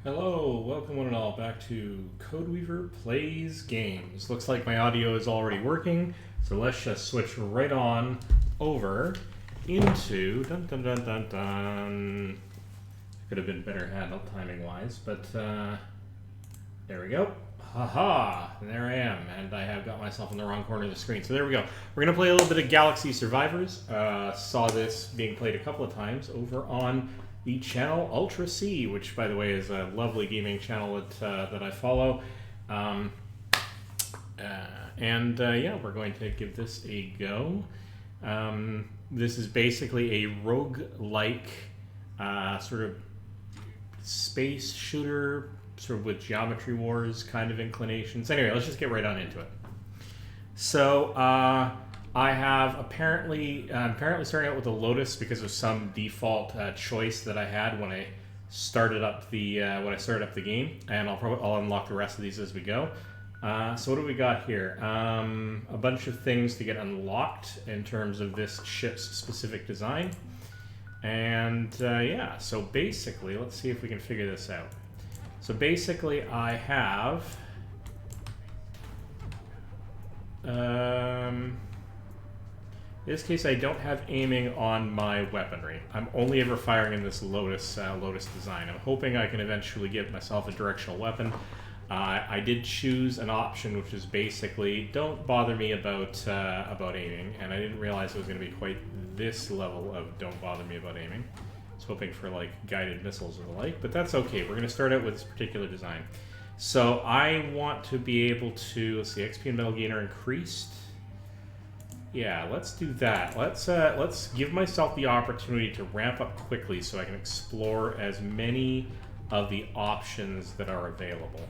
Hello, welcome one and all back to Codeweaver Plays Games. Looks like my audio is already working, so let's just switch right on over into dun dun dun dun dun. Could have been better handled timing wise, but there we go. Haha, there I am, and I have got myself in the wrong corner of the screen. So there we go. We're going to play a little bit of Galaxy Survivors. Saw this being played a couple of times over on the channel Ultra C, which, by the way, is a lovely gaming channel that I follow. Yeah, we're going to give this a go. This is basically a roguelike sort of space shooter, sort of with Geometry Wars kind of inclinations. Anyway, let's just get right on into it. So, I have apparently starting out with a Lotus because of some default choice that I had when I started up the game, and I'll unlock the rest of these as we go. So what do we got here? A bunch of things to get unlocked in terms of this ship's specific design, and yeah. So basically, let's see if we can figure this out. So basically, I have. In this case, I don't have aiming on my weaponry. I'm only ever firing in this Lotus design. I'm hoping I can eventually give myself a directional weapon. I did choose an option which is basically don't bother me about aiming, and I didn't realize it was going to be quite this level of don't bother me about aiming. I was hoping for like guided missiles and the like, but that's okay. We're going to start out with this particular design. So I want to be able to, let's see, XP and Metal Gain are increased. Yeah, let's do that. Let's give myself the opportunity to ramp up quickly so I can explore as many of the options that are available.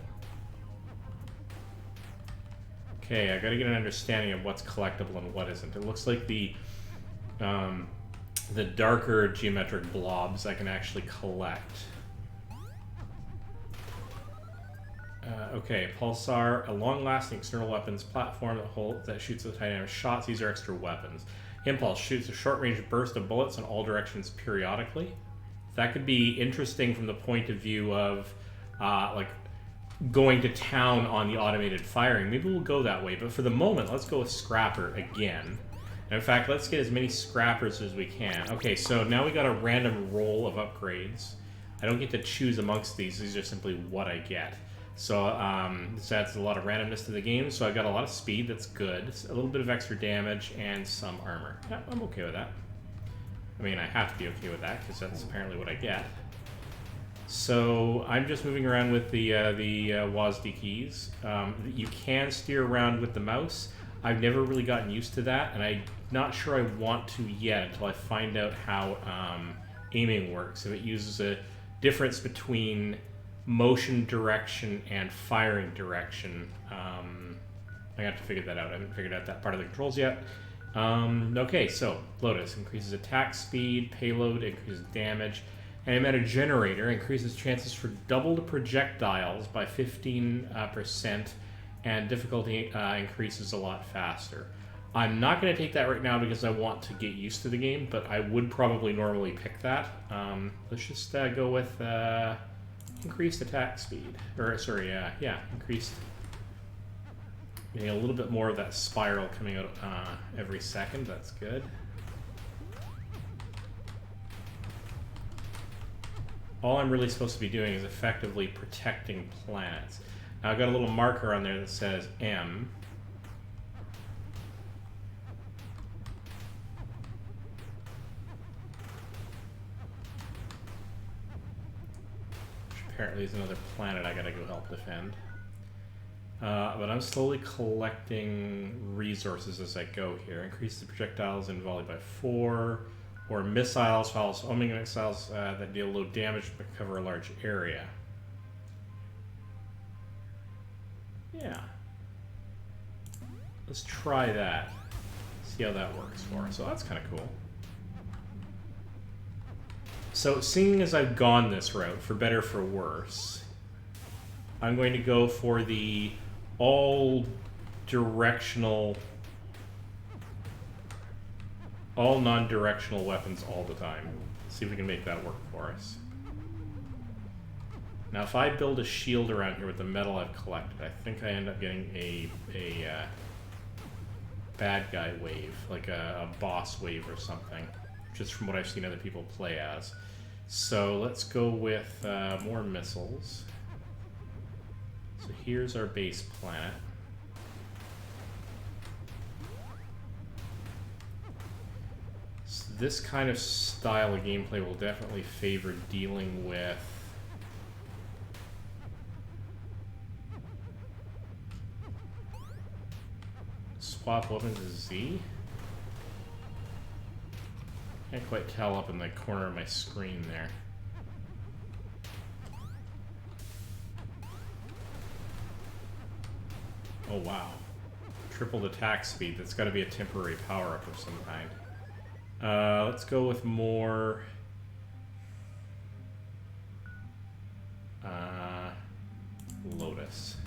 Okay, I gotta get an understanding of what's collectible and what isn't. It looks like the darker geometric blobs I can actually collect. Okay, Pulsar, a long-lasting external weapons platform that shoots with dynamic shots. These are extra weapons. Impulse shoots a short-range burst of bullets in all directions periodically. That could be interesting from the point of view of like going to town on the automated firing. Maybe we'll go that way, but for the moment, let's go with Scrapper again. And in fact, let's get as many Scrappers as we can. Okay, so now we got a random roll of upgrades. I don't get to choose amongst these. These are simply what I get. So this adds a lot of randomness to the game. So I've got a lot of speed, that's good. A little bit of extra damage and some armor. Yeah, I'm okay with that. I mean, I have to be okay with that because that's apparently what I get. So I'm just moving around with the WASD keys. You can steer around with the mouse. I've never really gotten used to that, and I'm not sure I want to yet until I find out how aiming works. If it uses a difference between motion direction and firing direction. I got to figure that out. I haven't figured out that part of the controls yet. Okay, so Lotus increases attack speed, payload increases damage, and Antimatter Generator increases chances for doubled projectiles by 15%, and difficulty increases a lot faster. I'm not going to take that right now because I want to get used to the game, but I would probably normally pick that. Let's just go with increased attack speed, or sorry, yeah, increased. Getting a little bit more of that spiral coming out every second. That's good. All I'm really supposed to be doing is effectively protecting planets. Now I've got a little marker on there that says M. Apparently there's another planet I gotta go help defend. But I'm slowly collecting resources as I go here. Increase the projectiles in volley by 4, or missiles, homing missiles that deal low damage but cover a large area. Yeah. Let's try that. See how that works for us. So that's kind of cool. So, seeing as I've gone this route, for better for worse, I'm going to go for the all-directional, all non-directional weapons all the time. See if we can make that work for us. Now, if I build a shield around here with the metal I've collected, I think I end up getting a bad guy wave, like a boss wave or something, just from what I've seen other people play as. So let's go with more missiles. So here's our base planet. So this kind of style of gameplay will definitely favor dealing with swap weapons to Z. Can't quite tell up in the corner of my screen there. Oh wow. Tripled attack speed. That's got to be a temporary power-up of some kind. Let's go with more... Lotus.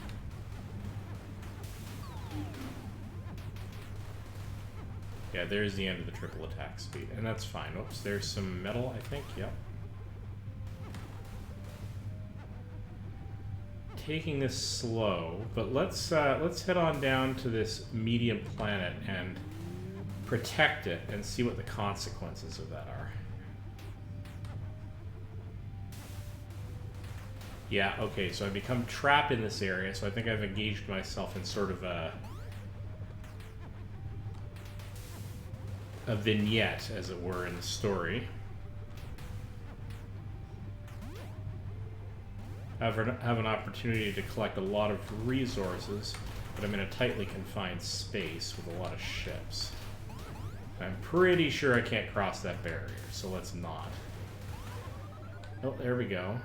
Yeah, there's the end of the triple attack speed, and that's fine. Oops, there's some metal, I think. Yep. Taking this slow, but let's head on down to this medium planet and protect it and see what the consequences of that are. Yeah, okay, so I've become trapped in this area, so I think I've engaged myself in sort of a vignette, as it were, in the story. I have an opportunity to collect a lot of resources, but I'm in a tightly confined space with a lot of ships. I'm pretty sure I can't cross that barrier, so let's not. Oh, there we go.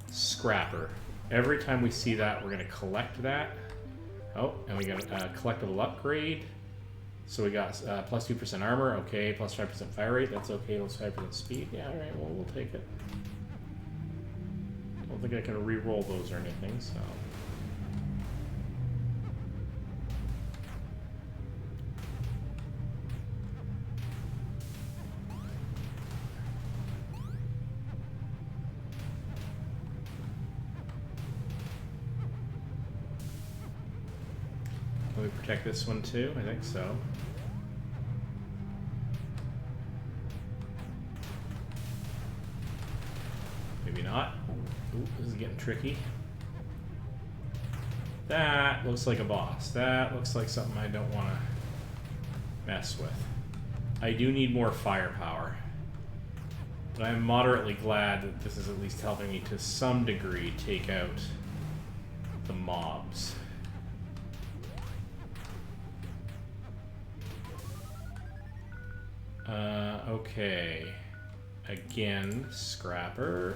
Scrapper. Every time we see that, we're going to collect that. Oh, and we got a collectible upgrade. So we got plus 2% armor, okay, plus 5% fire rate, that's okay, plus 5% speed. Yeah, alright, well, we'll take it. I don't think I can re-roll those or anything, so... Can we protect this one too? I think so. Maybe not. Ooh, this is getting tricky. That looks like a boss. That looks like something I don't want to mess with. I do need more firepower. But I'm moderately glad that this is at least helping me to some degree take out the mobs. Okay. Again, scrapper.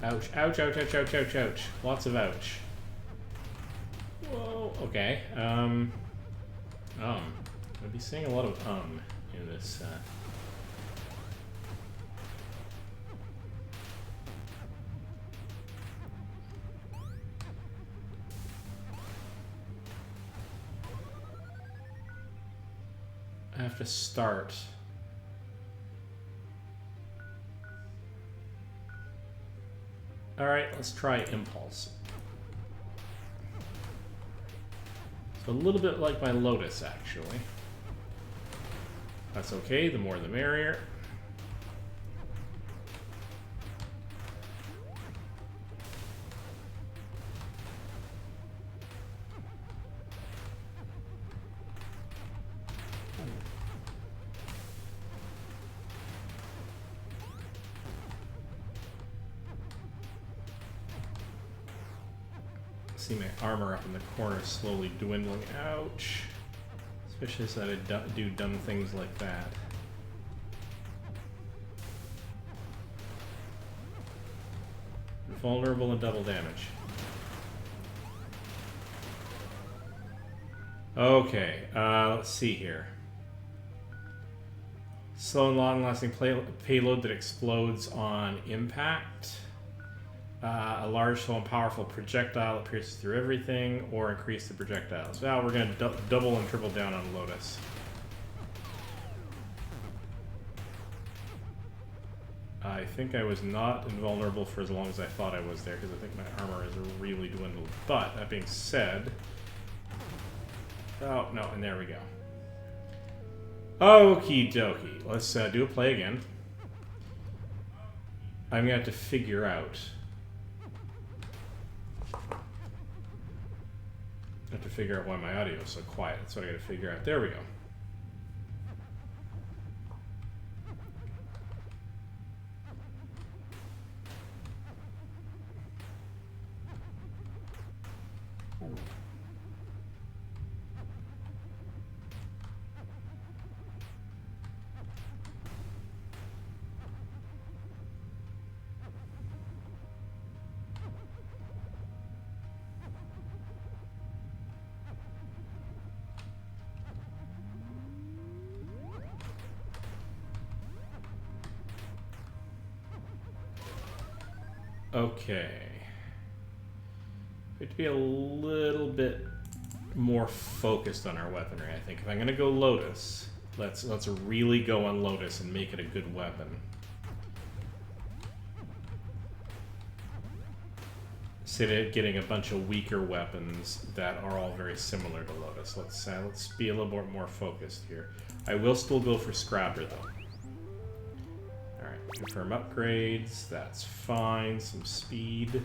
Ouch, ouch, ouch, ouch, ouch, ouch, ouch. Lots of ouch. Whoa, okay. I'd be saying a lot of in this, I have to start. Alright, let's try Impulse. So a little bit like my Lotus, actually. That's okay, the more the merrier. See my armor up in the corner slowly dwindling. Ouch. Especially as I do dumb things like that. Vulnerable and double damage. Okay, let's see here. Slow and long-lasting payload that explodes on impact. A large, slow, and powerful projectile that pierces through everything, or increase the projectiles. Now we're going to double and triple down on Lotus. I think I was not invulnerable for as long as I thought I was there, because I think my armor is really dwindled. But, that being said... Oh, no, and there we go. Okie dokie. Let's do a play again. I'm going to have to figure out... why my audio is so quiet. That's what I got to figure out. There we go. Okay. We have to be a little bit more focused on our weaponry, I think. If I'm gonna go Lotus, let's really go on Lotus and make it a good weapon. Instead of getting a bunch of weaker weapons that are all very similar to Lotus. Let's be a little bit more focused here. I will still go for Scrapper though. Confirm upgrades, that's fine. Some speed.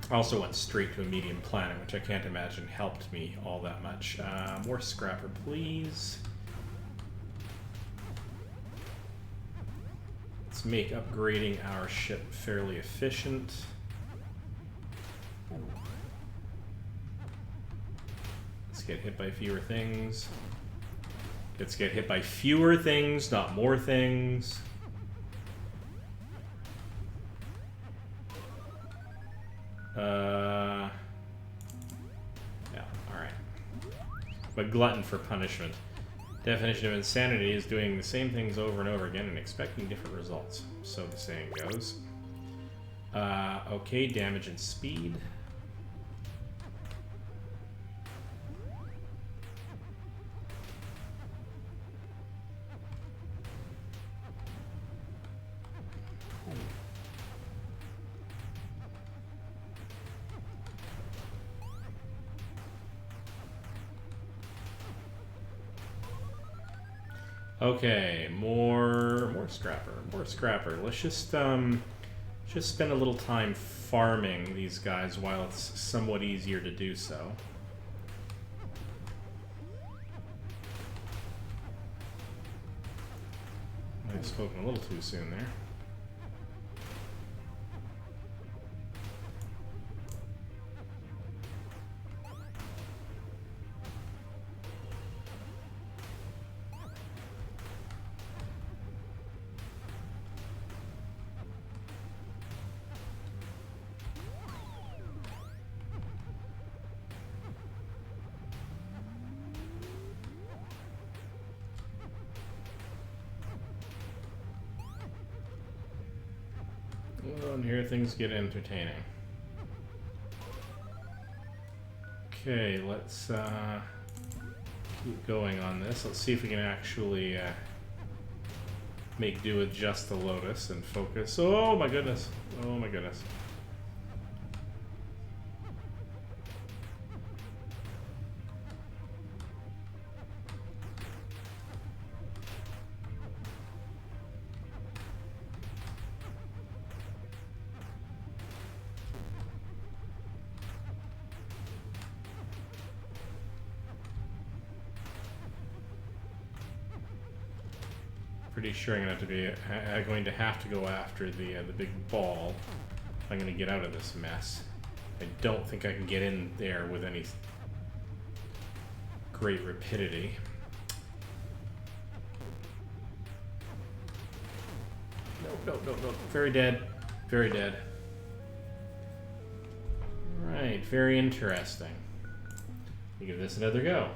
I also went straight to a medium planet, which I can't imagine helped me all that much. More Scrapper, please. Let's make upgrading our ship fairly efficient. Let's get hit by fewer things. Let's get hit by fewer things, not more things. Yeah, alright. But glutton for punishment. Definition of insanity is doing the same things over and over again and expecting different results. So the saying goes. Okay, damage and speed. Okay, more scrapper. Let's just spend a little time farming these guys while it's somewhat easier to do so. I've spoken a little too soon there. And here things get entertaining. Okay, let's keep going on this. Let's see if we can actually make do with just the Lotus and focus. Oh my goodness. Oh my goodness. Pretty sure I'm going to have to go after the big ball if I'm going to get out of this mess. I don't think I can get in there with any great rapidity. No. Very dead. Very dead. Alright, very interesting. We'll give this another go.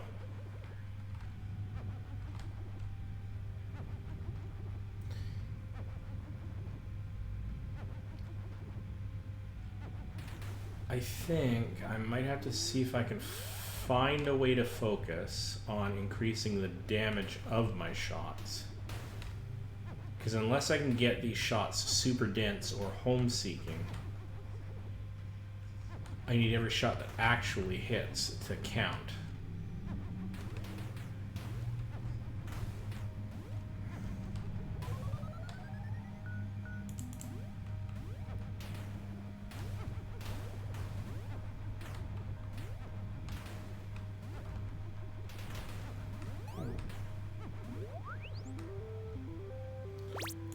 I think I might have to see if I can find a way to focus on increasing the damage of my shots. Because unless I can get these shots super dense or home-seeking, I need every shot that actually hits to count.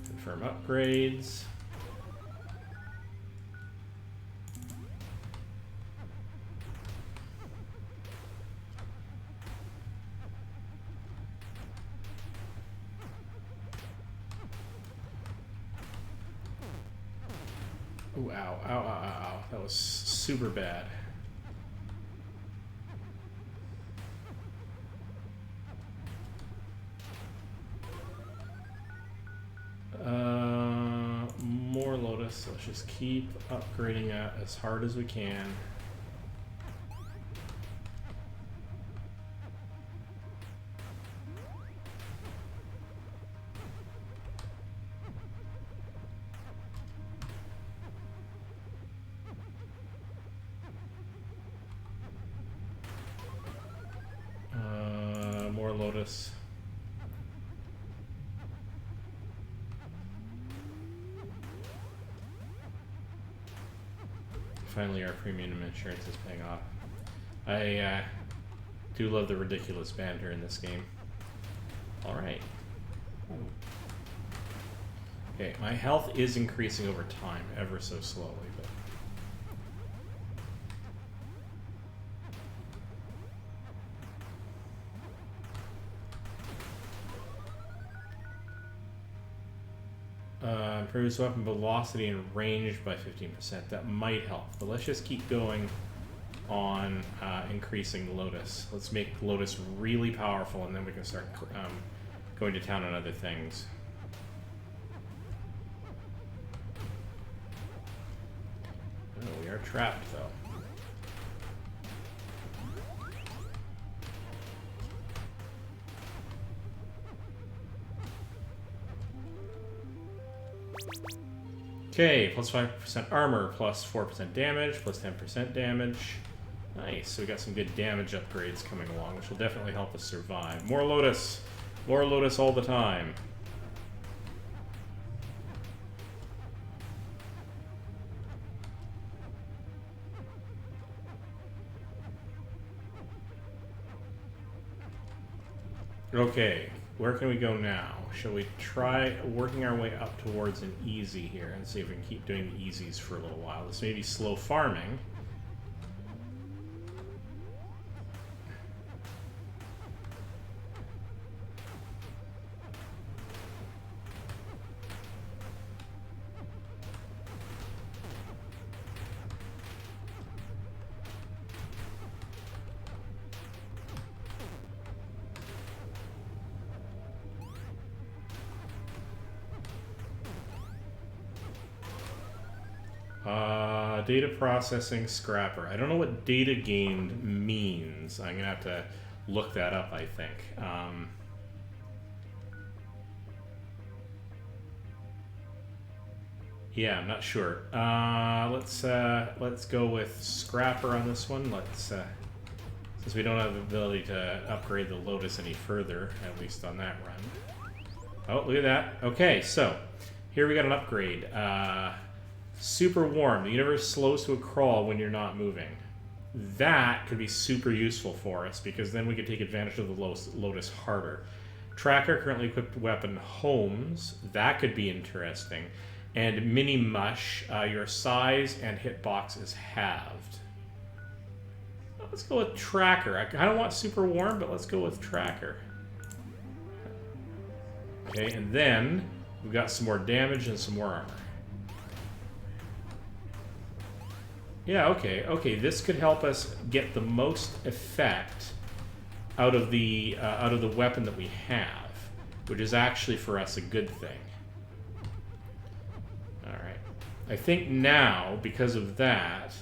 Confirm upgrades. Ooh, ow. That was super bad. More Lotus. Let's just keep upgrading that as hard as we can. More Lotus. Finally, our premium insurance is paying off. I do love the ridiculous banter in this game. Alright. Okay, my health is increasing over time, ever so slowly, but... improves weapon velocity and range by 15%. That might help, but let's just keep going on increasing Lotus. Let's make Lotus really powerful, and then we can start going to town on other things. Oh, we are trapped, though. Okay, plus 5% armor, plus 4% damage, plus 10% damage. Nice, so we got some good damage upgrades coming along, which will definitely help us survive. More Lotus! More Lotus all the time. Okay, where can we go now? Shall we try working our way up towards an easy here and see if we can keep doing the easies for a little while? This may be slow farming. Data processing scrapper. I don't know what data gained means. I'm gonna have to look that up, I think. Yeah, I'm not sure. Let's go with scrapper on this one. Since we don't have the ability to upgrade the Lotus any further, at least on that run. Oh, look at that. Okay, so here we got an upgrade. Super warm. The universe slows to a crawl when you're not moving. That could be super useful for us, because then we could take advantage of the Lotus harder. Tracker, currently equipped weapon, homes. That could be interesting. And mini mush, your size and hitbox is halved. Let's go with tracker. I don't want super warm, but let's go with tracker. Okay, and then we've got some more damage and some more armor. Yeah, okay. This could help us get the most effect out of the weapon that we have, which is actually for us a good thing. All right. I think now, because of that,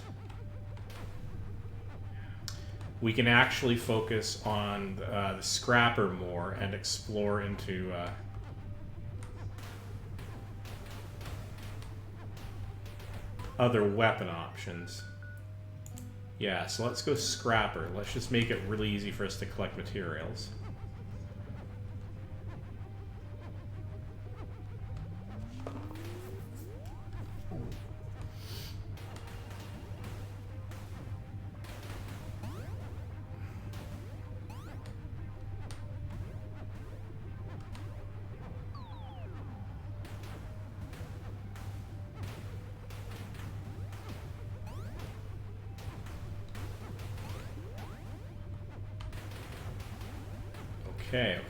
we can actually focus on the scrapper more and explore into other weapon options. Yeah, so let's go scrapper. Let's just make it really easy for us to collect materials.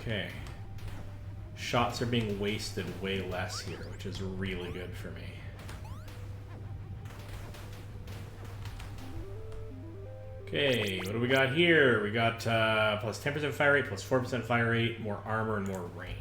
Okay. Shots are being wasted way less here, which is really good for me. Okay, what do we got here? We got plus 10% fire rate, plus 4% fire rate, more armor, and more range.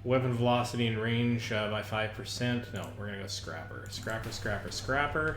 Weapon velocity and range by 5%. No, we're gonna go scrapper. Scrapper.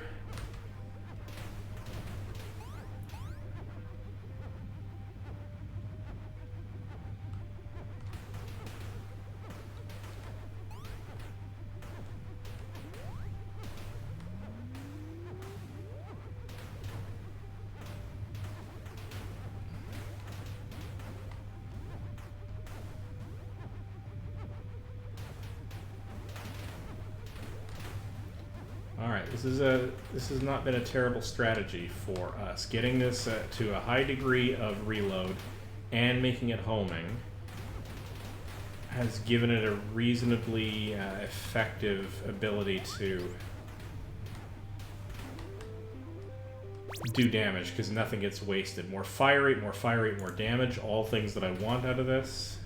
Alright, this has not been a terrible strategy for us. Getting this to a high degree of reload and making it homing has given it a reasonably effective ability to do damage, because nothing gets wasted. More fire rate, more damage, all things that I want out of this.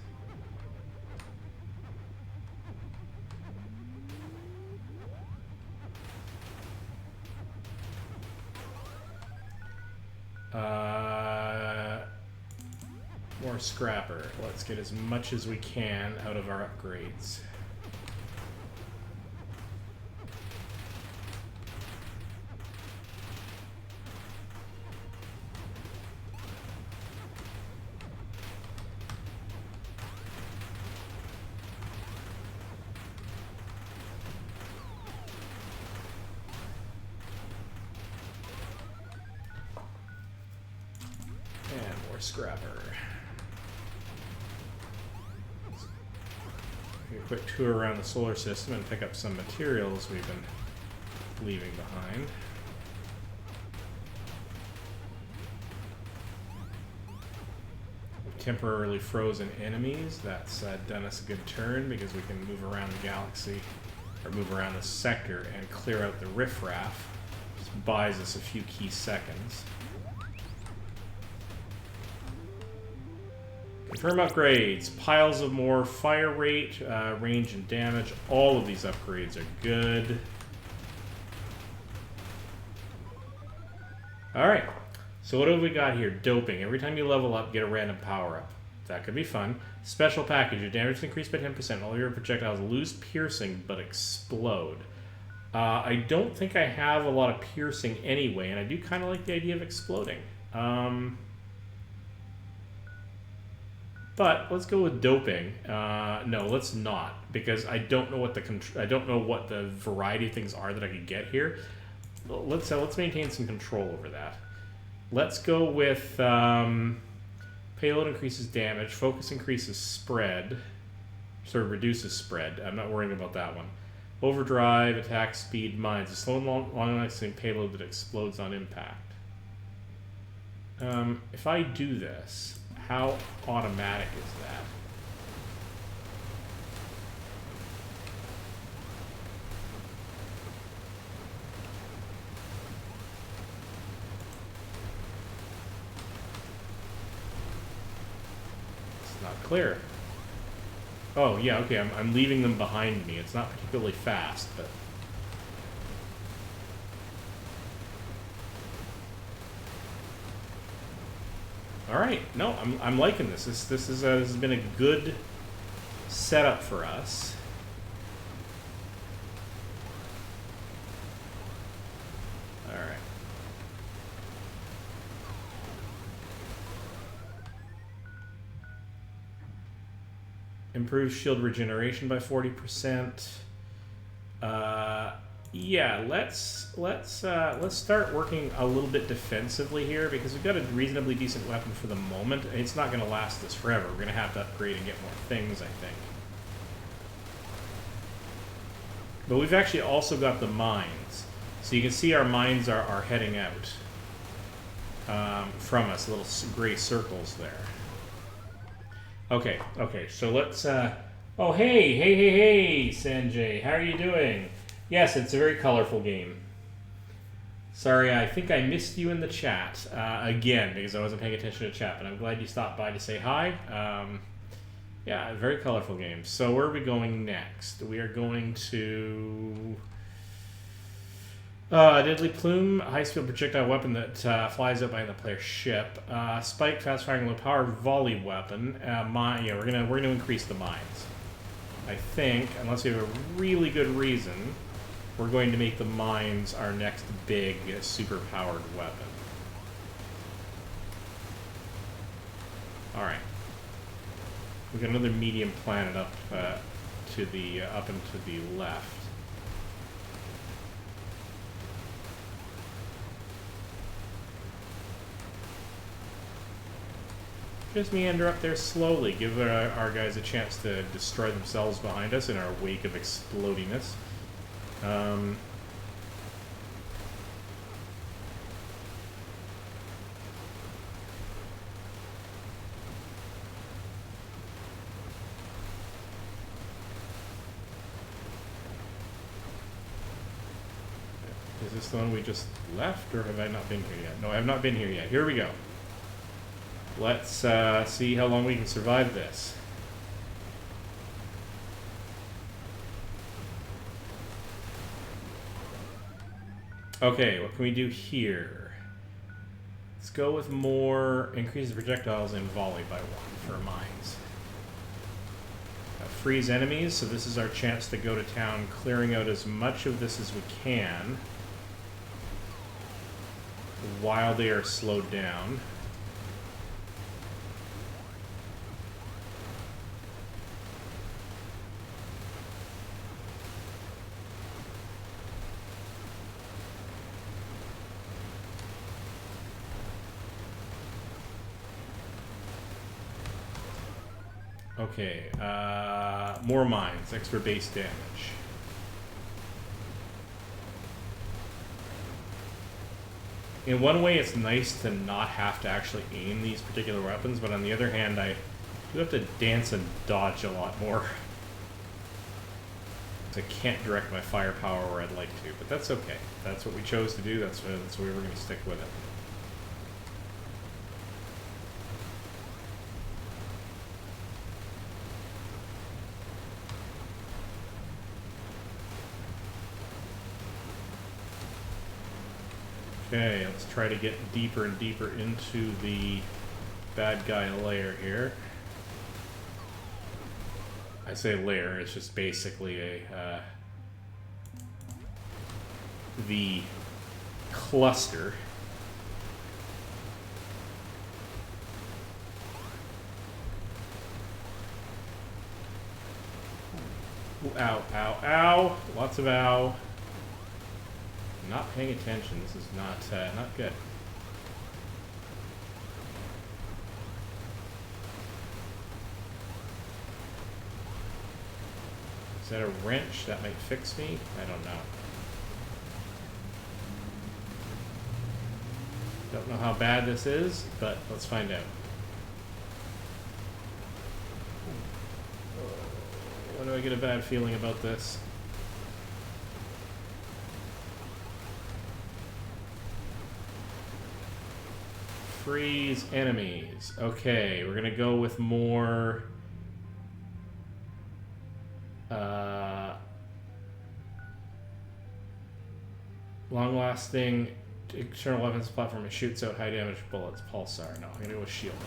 More scrapper. Let's get as much as we can out of our upgrades. And more scrapper. A quick tour around the solar system and pick up some materials we've been leaving behind. Temporarily frozen enemies. That's done us a good turn because we can move around the galaxy, or move around the sector and clear out the riffraff. Just buys us a few key seconds. Confirm upgrades. Piles of more fire rate, range and damage. All of these upgrades are good. Alright. So what have we got here? Doping. Every time you level up, get a random power-up. That could be fun. Special package. Your damage is increased by 10%. All your projectiles lose piercing, but explode. I don't think I have a lot of piercing anyway, and I do kind of like the idea of exploding. But let's go with doping. No, let's not, because I don't know what the variety of things are that I could get here. Let's maintain some control over that. Let's go with payload increases damage, focus increases spread, sort of reduces spread. I'm not worrying about that one. Overdrive, attack speed, mines. A slow and long-lasting payload that explodes on impact. If I do this, how automatic is that? It's not clear. Oh, yeah, okay, I'm leaving them behind me. It's not particularly fast, but... Alright, no, I'm liking this. This has been a good setup for us. Alright. Improves shield regeneration by 40%. Yeah, let's start working a little bit defensively here because we've got a reasonably decent weapon for the moment. It's not going to last us forever. We're going to have to upgrade and get more things, I think. But we've actually also got the mines. So you can see our mines are heading out from us, little gray circles there. Okay, so let's... Oh, hey, Sanjay. How are you doing? Yes, it's a very colorful game. Sorry, I think I missed you in the chat again because I wasn't paying attention to chat, but I'm glad you stopped by to say hi. Yeah, very colorful game. So where are we going next? We are going to... Deadly Plume, high-speed projectile weapon that flies out behind the player's ship. Spike, fast-firing, low-power volley weapon. Yeah, we're gonna increase the mines. I think, unless we have a really good reason, we're going to make the mines our next big super-powered weapon. All right. We've got another medium planet up and to the left. Just meander up there slowly, give our guys a chance to destroy themselves behind us in our wake of explodiness. Is this the one we just left, or have I not been here yet? No, I have not been here yet. Here we go. Let's see how long we can survive this. Okay, what can we do here? Let's go with more increase the projectiles in volley by 1 for mines. Freeze enemies, so this is our chance to go to town, clearing out as much of this as we can while they are slowed down. Okay, more mines, extra base damage. In one way, it's nice to not have to actually aim these particular weapons, but on the other hand, I do have to dance and dodge a lot more. I can't direct my firepower where I'd like to, but that's okay. That's what we chose to do, that's where we're going to stick with it. Okay, let's try to get deeper and deeper into the bad guy layer here. I say layer, it's just basically a the cluster. Ooh, ow, ow, ow! Lots of ow. Not paying attention. This is not good. Is that a wrench? That might fix me? I don't know. Don't know how bad this is, but let's find out. Why do I get a bad feeling about this? Freeze enemies. Okay, we're gonna go with more long-lasting external weapons platform that shoots out high damage bullets. Pulsar. No, I'm gonna go with shielding.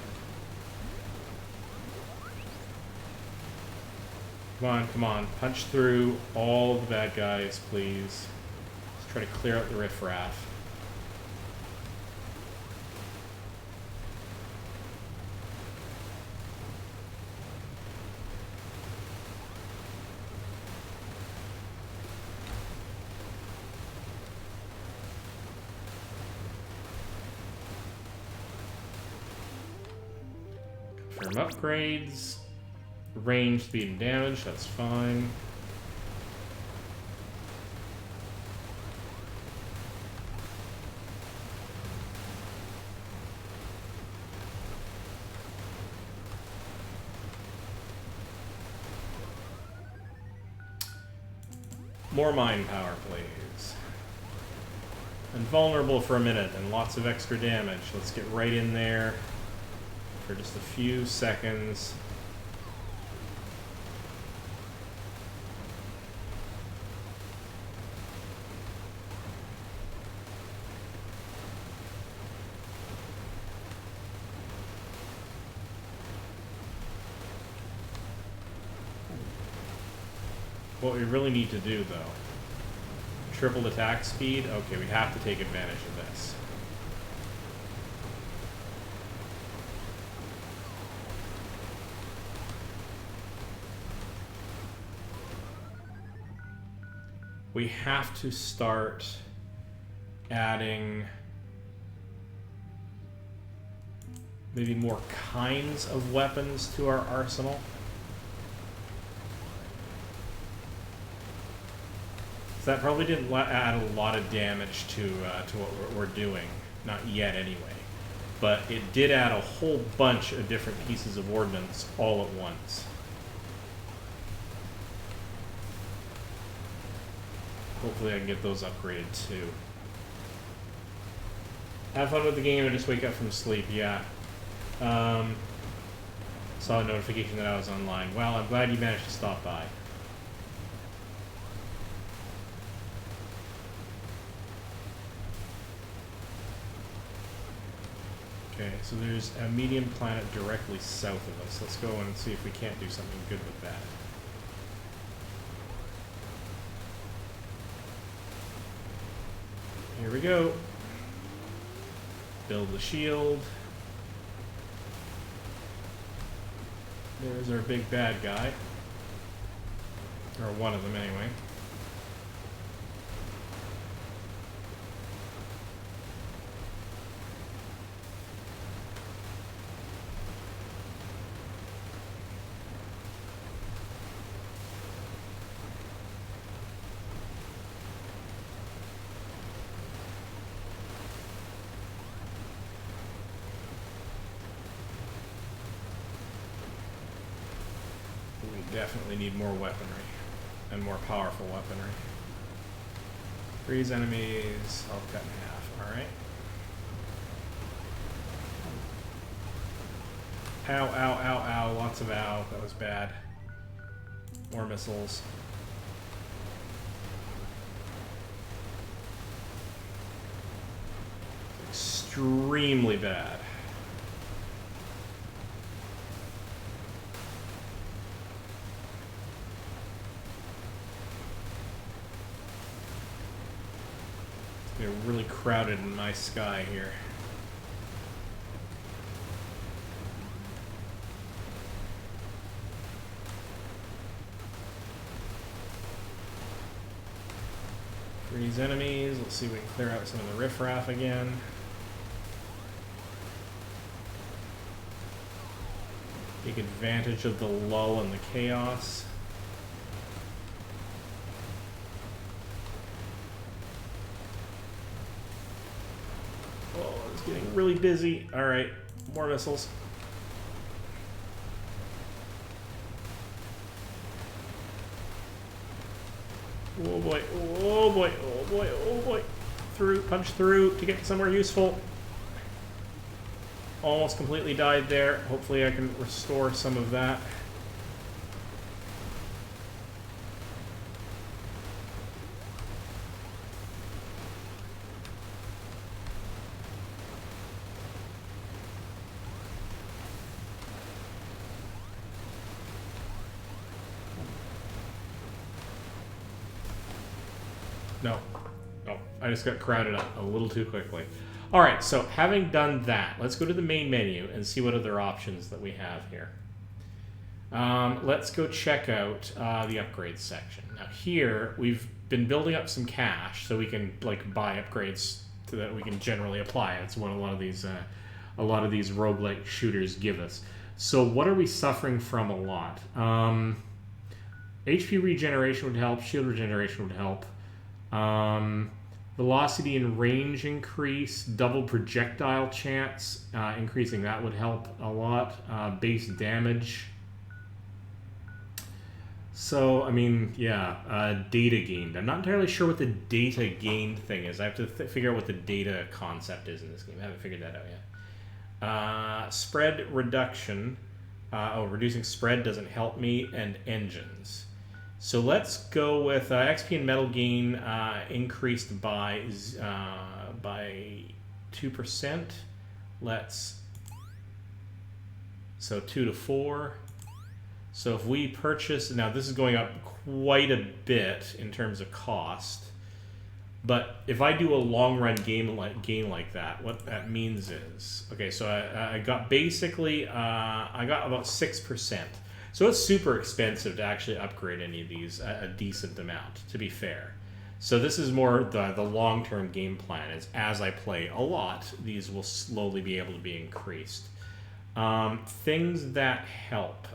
Come on, come on. Punch through all the bad guys, please. Let's try to clear out the riffraff. Confirm upgrades. Range, speed, and damage, that's fine. More mind power, please. Invulnerable for a minute and lots of extra damage. Let's get right in there for just a few seconds. What we really need to do, though, tripled attack speed. Okay, we have to take advantage of this. We have to start adding maybe more kinds of weapons to our arsenal. So that probably didn't add a lot of damage to what we're doing. Not yet, anyway. But it did add a whole bunch of different pieces of ordnance all at once. Hopefully I can get those upgraded too. Have fun with the game or just wake up from sleep, yeah. Saw a notification that I was online. Well, I'm glad you managed to stop by. Okay, so there's a medium planet directly south of us. Let's go and see if we can't do something good with that. Here we go. Build the shield. There's our big bad guy. Or one of them, anyway. Definitely need more weaponry and more powerful weaponry. Freeze enemies, I'll cut in half, alright. Ow, ow, ow, ow, lots of ow, that was bad. More missiles. Extremely bad. They're really crowded in my sky here. Freeze enemies. Let's see if we can clear out some of the riffraff again. Take advantage of the lull and the chaos. really busy. All right, more missiles. Oh boy, oh boy, oh boy, oh boy. Through, punch through to get somewhere useful. Almost completely died there. Hopefully I can restore some of that. No. Oh, I just got crowded up a little too quickly. All right, so having done that, let's go to the main menu and see what other options that we have here. Let's go check out the upgrades section. Now here, we've been building up some cash so we can like buy upgrades so that we can generally apply. It's what a lot of these roguelike shooters give us. So what are we suffering from a lot? HP regeneration would help, shield regeneration would help. Velocity and range increase, double projectile chance, increasing that would help a lot. Base damage. So, I mean, yeah, data gained. I'm not entirely sure what the data gained thing is. I have to figure out what the data concept is in this game. I haven't figured that out yet. Spread reduction. Reducing spread doesn't help me, and engines. So let's go with XP and metal gain increased by 2%. So 2 to 4. So if we purchase, now this is going up quite a bit in terms of cost, but if I do a long run gain like that, what that means is, okay, so I got basically, I got about 6%. So it's super expensive to actually upgrade any of these a decent amount, to be fair. So this is more the long-term game plan. Is as I play a lot, these will slowly be able to be increased. Things that help.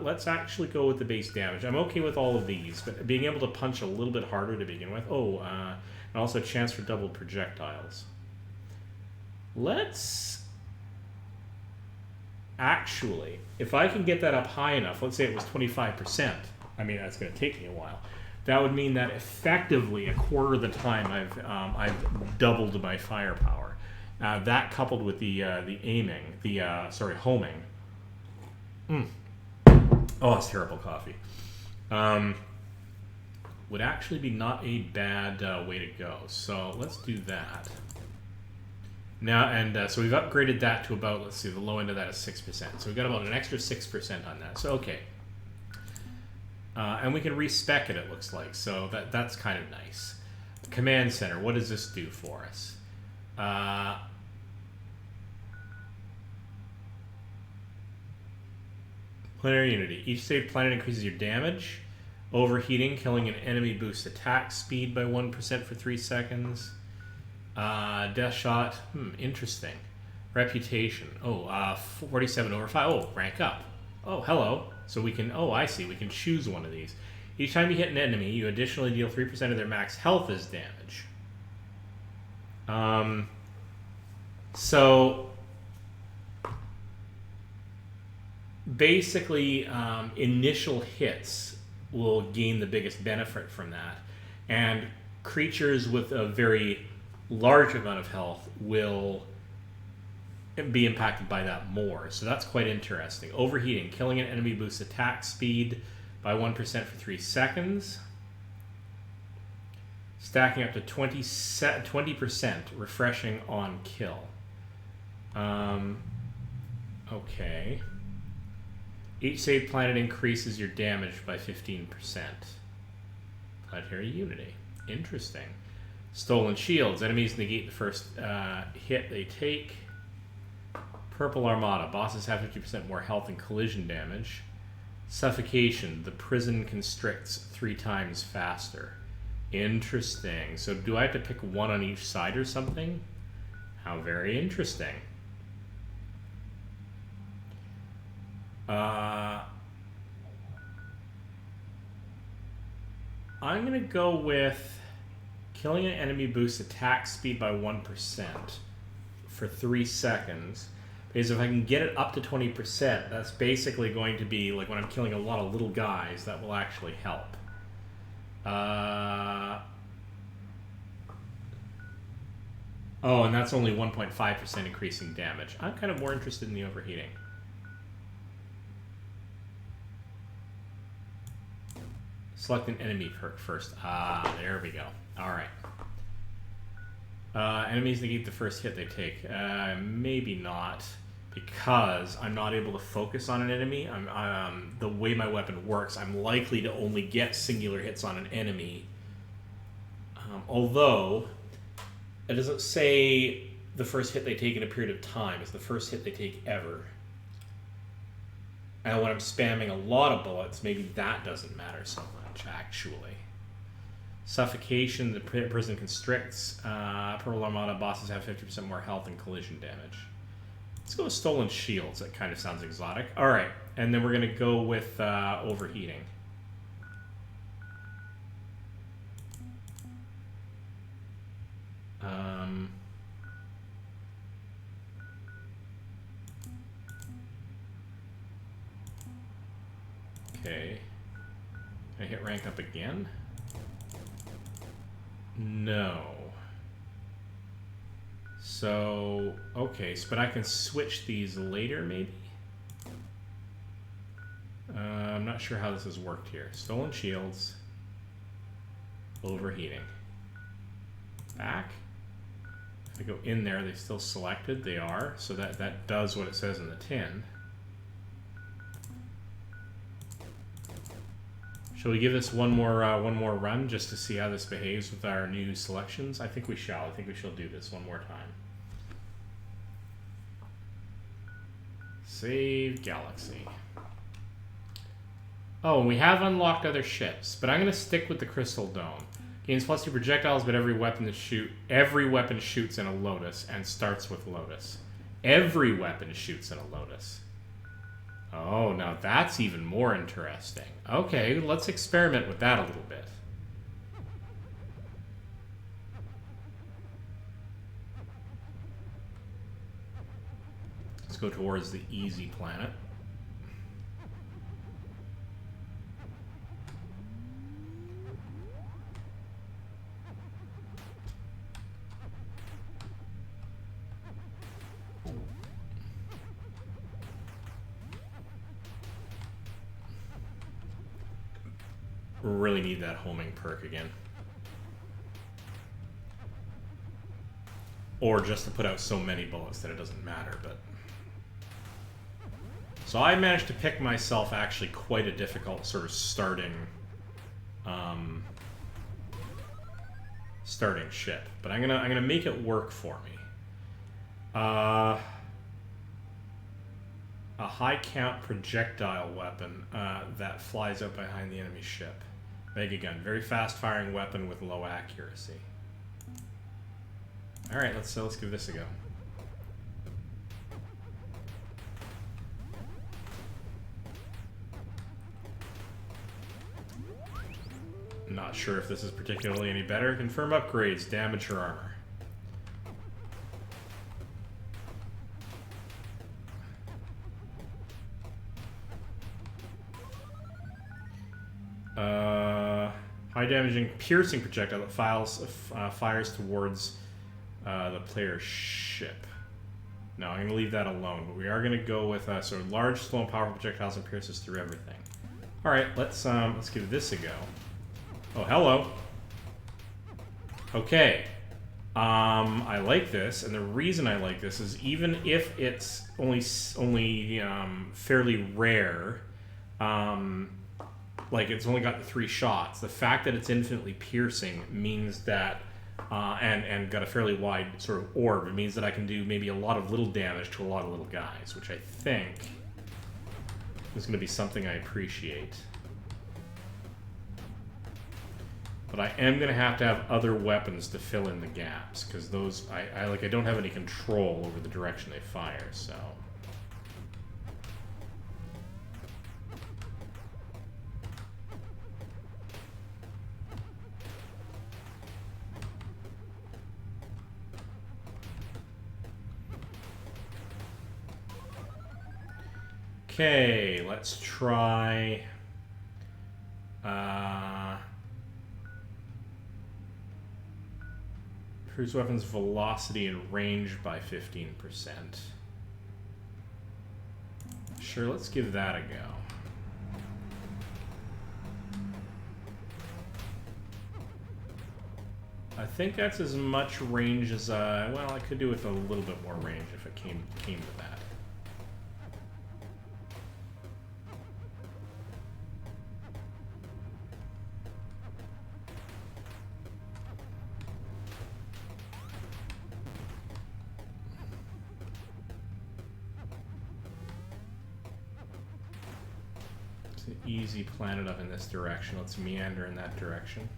Let's actually go with the base damage. I'm okay with all of these, but being able to punch a little bit harder to begin with. And also a chance for double projectiles. Let's... Actually, if I can get that up high enough, let's say it was 25%, I mean, that's going to take me a while. That would mean that effectively a quarter of the time I've doubled my firepower. That coupled with the homing. Oh, it's terrible coffee. Would actually be not a bad way to go. So let's do that. Now, and so we've upgraded that to about, let's see, the low end of that is 6%. So we've got about an extra 6% on that. So, okay. And we can respec it looks like. So that's kind of nice. Command Center, what does this do for us? Planetary Unity. Each saved planet increases your damage. Overheating, killing an enemy boosts attack speed by 1% for 3 seconds. Death shot, interesting. Reputation, 47 over 5. Oh, rank up. Oh, hello. So we can, I see, we can choose one of these. Each time you hit an enemy, you additionally deal 3% of their max health as damage. So, basically, initial hits will gain the biggest benefit from that. And creatures with a very large amount of health will be impacted by that more. So that's quite interesting. Overheating. Killing an enemy boosts attack speed by 1% for 3 seconds. Stacking up to 20% refreshing on kill. Okay. Each saved planet increases your damage by 15%. Planetary Unity. Interesting. Stolen Shields. Enemies negate the first hit they take. Purple Armada. Bosses have 50% more health and collision damage. Suffocation. The prison constricts 3 times faster. Interesting. So do I have to pick one on each side or something? How very interesting. I'm going to go with killing an enemy boosts attack speed by 1% for 3 seconds. Because if I can get it up to 20%, that's basically going to be, like when I'm killing a lot of little guys, that will actually help. Oh, and that's only 1.5% increasing damage. I'm kind of more interested in the overheating. Select an enemy perk first. Ah, there we go. Alright. Enemies negate the first hit they take. Maybe not. Because I'm not able to focus on an enemy. The way my weapon works, I'm likely to only get singular hits on an enemy. Although, it doesn't say the first hit they take in a period of time. It's the first hit they take ever. And when I'm spamming a lot of bullets, maybe that doesn't matter so much, actually. Suffocation, the prison constricts. Pearl Armada bosses have 50% more health and collision damage. Let's go with Stolen Shields. That kind of sounds exotic. Alright, and then we're going to go with Overheating. Okay. Can I hit rank up again? No. So, okay, but I can switch these later, maybe? I'm not sure how this has worked here. Stolen Shields. Overheating. Back. If I go in there, they still selected. They are. So that does what it says in the tin. Shall we give this one more run just to see how this behaves with our new selections? I think we shall. I think we shall do this one more time. Save Galaxy. Oh, and we have unlocked other ships, but I'm going to stick with the Crystal Dome. Gains +2 projectiles, but every weapon shoots in a Lotus and starts with Lotus. Every weapon shoots in a Lotus. Oh, now that's even more interesting. Okay, let's experiment with that a little bit. Let's go towards the easy planet. Really need that homing perk again. Or just to put out so many bullets that it doesn't matter, but... So I managed to pick myself actually quite a difficult sort of starting ship. But I'm gonna make it work for me. A high count projectile weapon that flies out behind the enemy ship. Mega gun, very fast firing weapon with low accuracy. All right, let's give this a go. Not sure if this is particularly any better. Confirm upgrades, damage or armor. High damaging piercing projectile that fires towards the player's ship. No, I'm going to leave that alone, but we are going to go with sort of large, slow, and powerful projectiles and pierces through everything. All right, let's give this a go. Oh, hello. Okay. I like this, and the reason I like this is even if it's only fairly rare, like it's only got the 3 shots, the fact that it's infinitely piercing means that, and got a fairly wide sort of orb, it means that I can do maybe a lot of little damage to a lot of little guys, which I think is going to be something I appreciate. But I am going to have other weapons to fill in the gaps, because those, I don't have any control over the direction they fire, so... Okay, let's try... cruise weapons velocity and range by 15%. Sure, let's give that a go. I think that's as much range as, well, I could do with a little bit more range if it came to that. It's an easy planet up in this direction. Let's meander in that direction.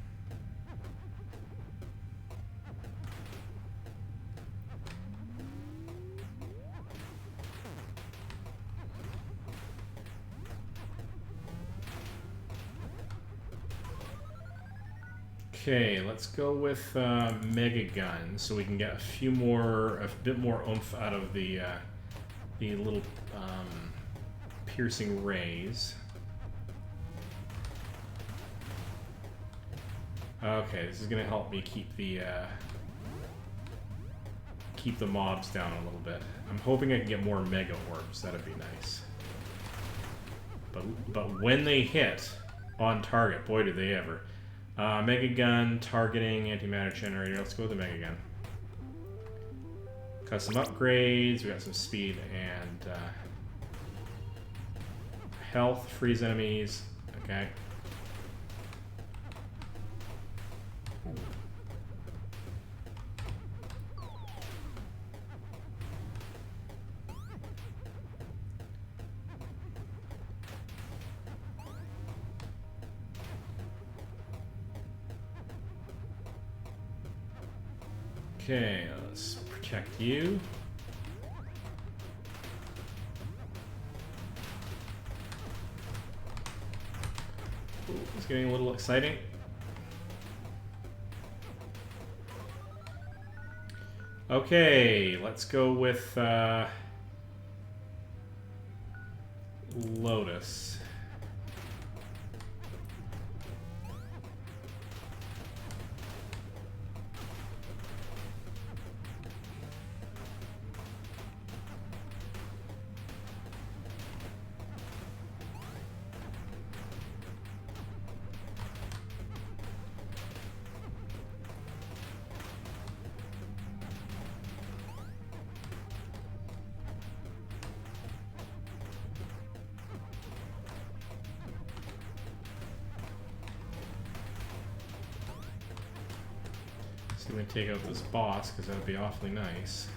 Okay, let's go with Mega Gun so we can get a bit more oomph out of the little piercing rays. Okay, this is gonna help me keep the mobs down a little bit. I'm hoping I can get more Mega Orbs. That'd be nice. But when they hit on target, boy, do they ever. Mega Gun, targeting, antimatter generator. Let's go with the Mega Gun. Custom upgrades. We got some speed and health. Freeze enemies. Okay. Okay, let's protect you. Ooh, it's getting a little exciting. Okay, let's go with Lotus. I'm going to take out this boss because that would be awfully nice.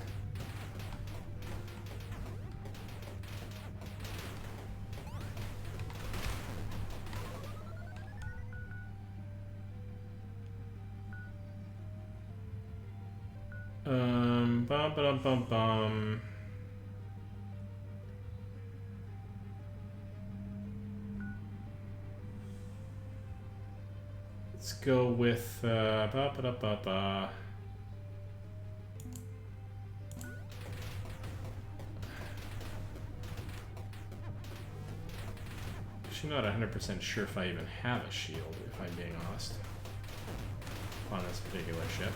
Bum ba dum bum bum. Let's go with ba ba da ba ba. Actually, not 100% sure if I even have a shield, if I'm being honest, on this particular ship.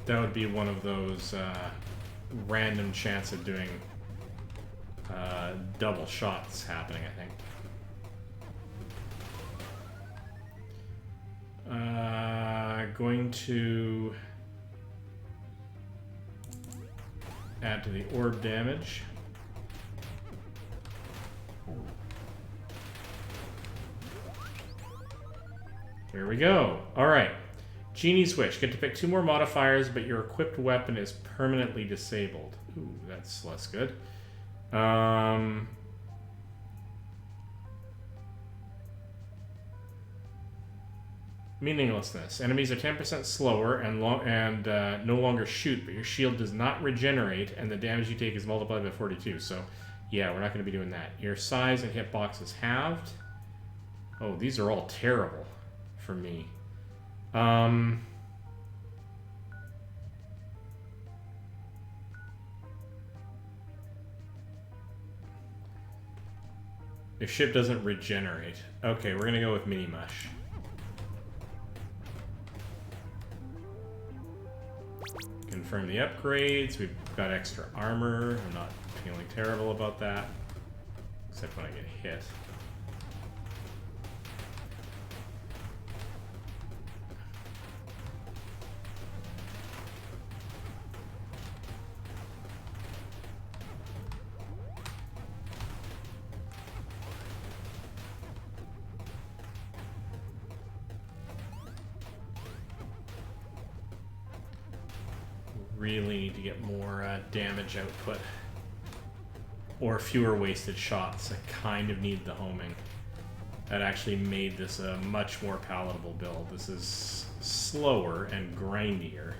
That would be one of those random chance of doing double shots happening, I think. Going to add to the orb damage. Here we go. All right. Genie's Wish. Get to pick 2 more modifiers, but your equipped weapon is permanently disabled. Ooh, that's less good. Meaninglessness. Enemies are 10% slower and no longer shoot, but your shield does not regenerate, and the damage you take is multiplied by 42. So, yeah, we're not going to be doing that. Your size and hitbox is halved. Oh, these are all terrible for me. Your ship doesn't regenerate. Okay, we're going to go with Mini Mush. Confirm the upgrades. We've got extra armor. I'm not feeling terrible about that. Except when I get hit. Really need to get more damage output or fewer wasted shots. I kind of need the homing. That actually made this a much more palatable build. This is slower and grindier.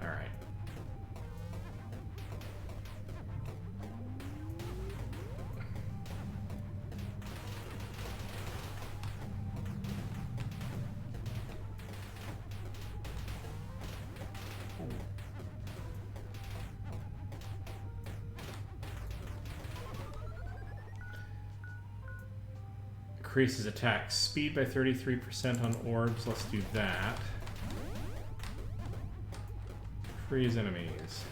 Alright. Increases attack speed by 33% on orbs. Let's do that. Freeze enemies.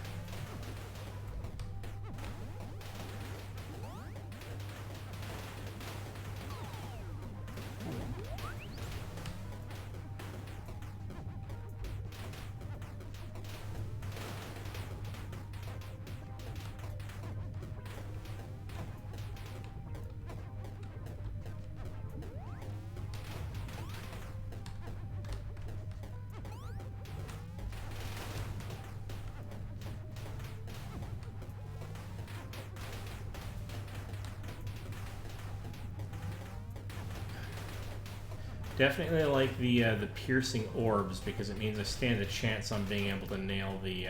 Definitely like the piercing orbs because it means I stand a chance on being able to nail the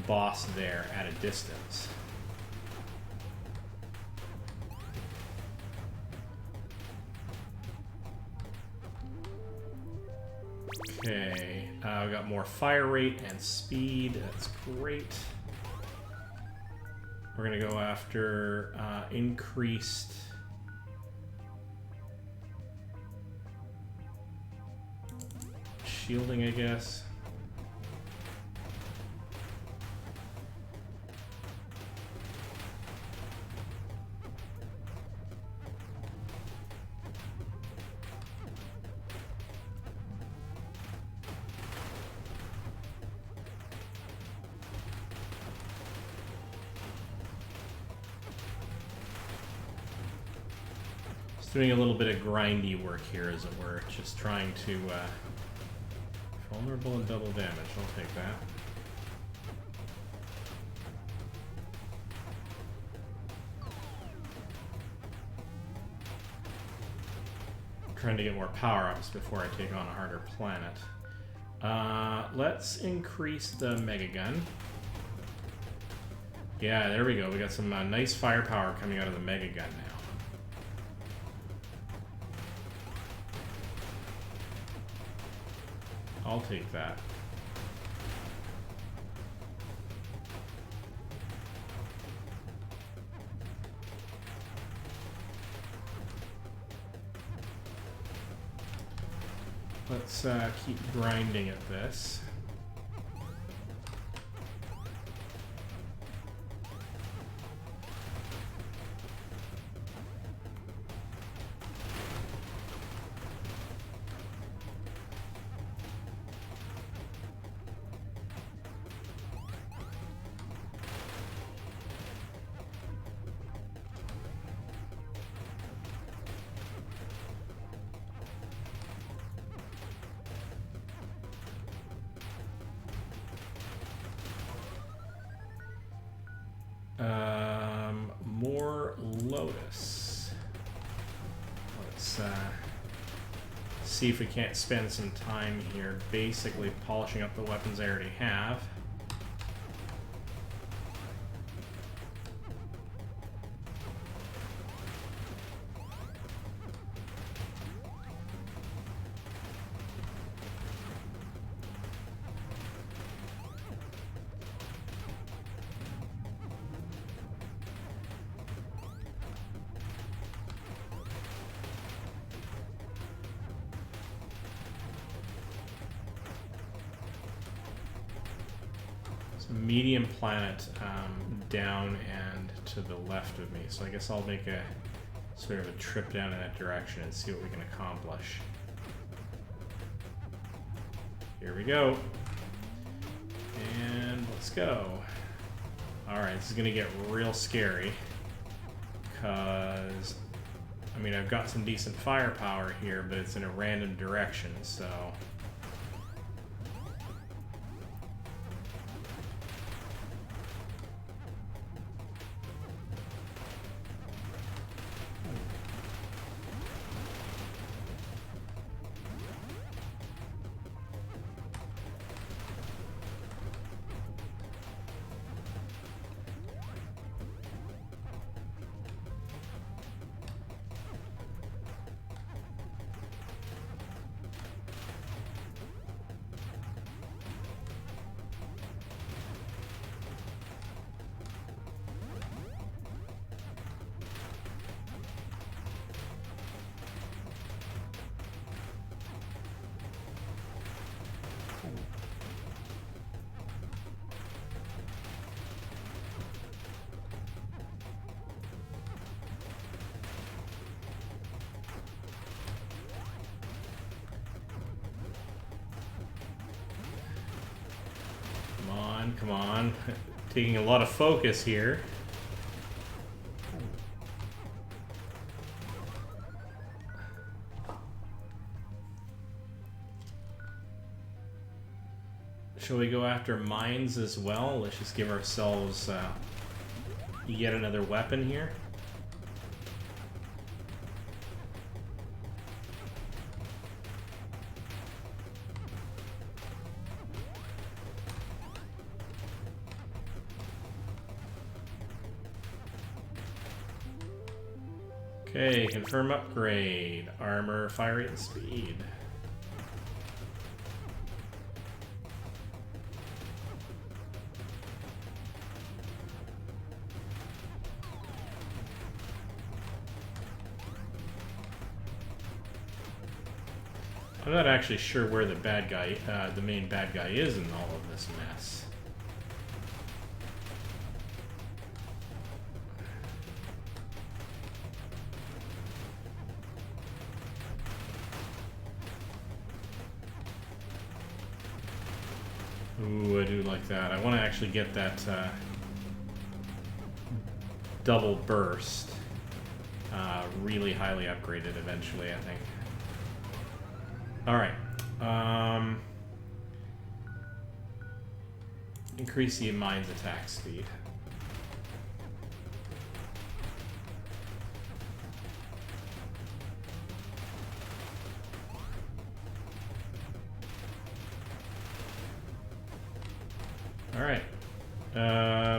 boss there at a distance. Okay, we got more fire rate and speed. That's great. We're gonna go after increased. Shielding, I guess. Just doing a little bit of grindy work here, as it were. Just trying to vulnerable and double damage. I'll take that. Trying to get more power-ups before I take on a harder planet. Let's increase the Mega Gun. Yeah, there we go. We got some nice firepower coming out of the Mega Gun now. I'll take that. Let's keep grinding at this. More Lotus. Let's see if we can't spend some time here basically polishing up the weapons I already have. Medium planet down and to the left of me, so I guess I'll make a sort of a trip down in that direction and see what we can accomplish. Here we go, and let's go. Alright, this is gonna get real scary because I mean I've got some decent firepower here, but it's in a random direction, so come on. Taking a lot of focus here. Shall we go after mines as well? Let's just give ourselves yet another weapon here. Okay, confirm upgrade. Armor, fire rate, and speed. I'm not actually sure where the bad guy, the main bad guy is in all of this mess. Ooh, I do like that. I want to actually get that double burst really highly upgraded eventually, I think. Alright. Increase the mine's attack speed. Alright.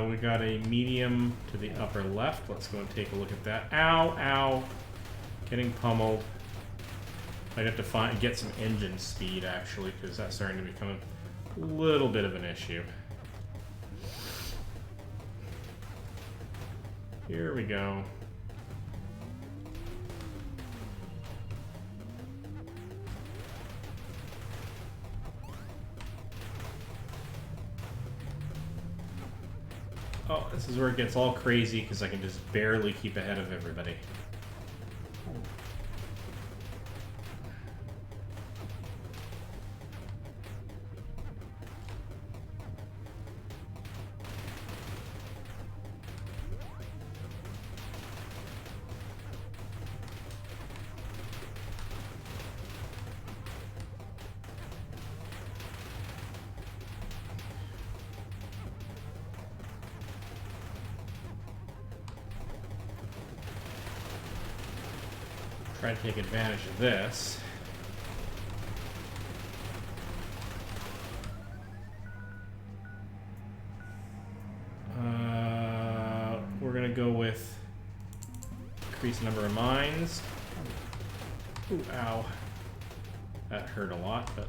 We got a medium to the upper left. Let's go and take a look at that. Ow, ow. Getting pummeled. I'd have to get some engine speed, actually, because that's starting to become a little bit of an issue. Here we go. Oh, this is where it gets all crazy because I can just barely keep ahead of everybody. Try to take advantage of this. We're gonna go with increase number of mines. Ooh, ow. That hurt a lot, but...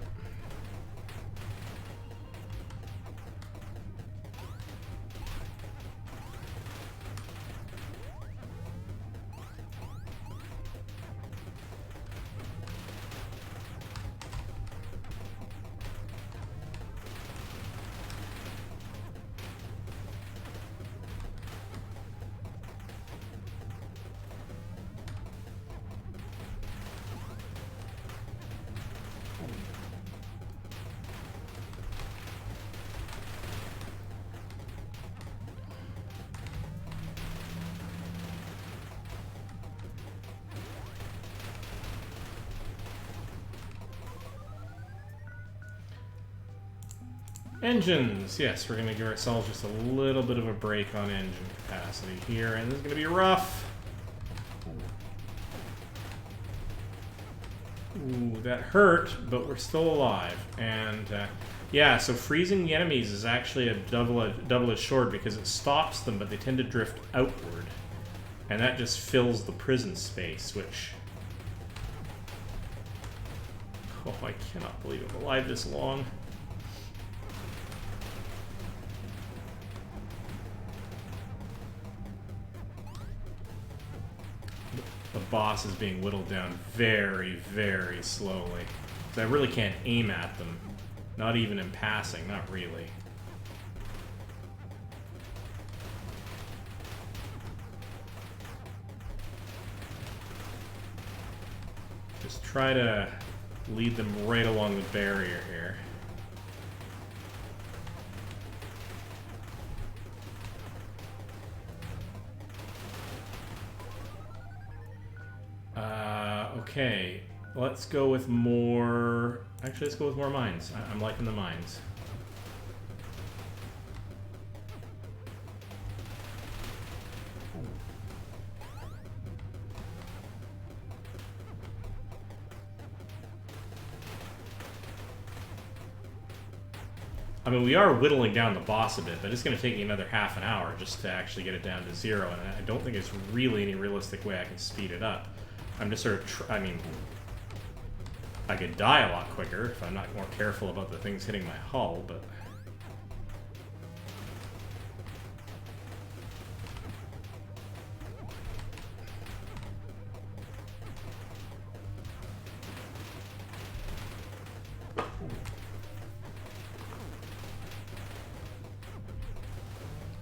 Engines! Yes, we're going to give ourselves just a little bit of a break on engine capacity here, and this is going to be rough. Ooh, that hurt, but we're still alive. And, yeah, so freezing the enemies is actually a double-edged sword because it stops them, but they tend to drift outward. And that just fills the prison space, which... Oh, I cannot believe I'm alive this long. The boss is being whittled down very, very slowly. So I really can't aim at them. Not even in passing, not really. Just try to lead them right along the barrier here. Okay, let's go with more... Actually, let's go with more mines. I'm liking the mines. I mean, we are whittling down the boss a bit, but it's going to take me another half an hour just to actually get it down to 0, and I don't think there's really any realistic way I can speed it up. I'm just sort of, I mean, I could die a lot quicker if I'm not more careful about the things hitting my hull, but...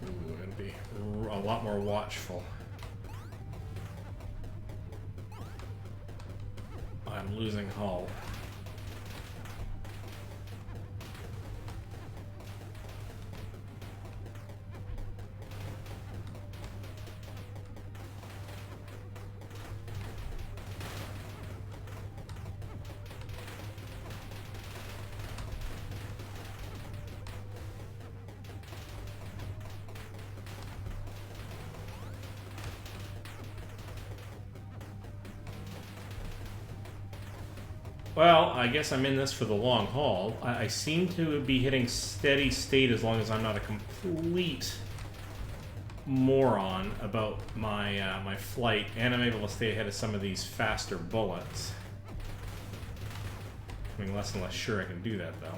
Ooh, I'm gonna be a lot more watchful. I'm losing hull. Well, I guess I'm in this for the long haul. I seem to be hitting steady state as long as I'm not a complete moron about my my flight, and I'm able to stay ahead of some of these faster bullets. I'm less and less sure I can do that, though.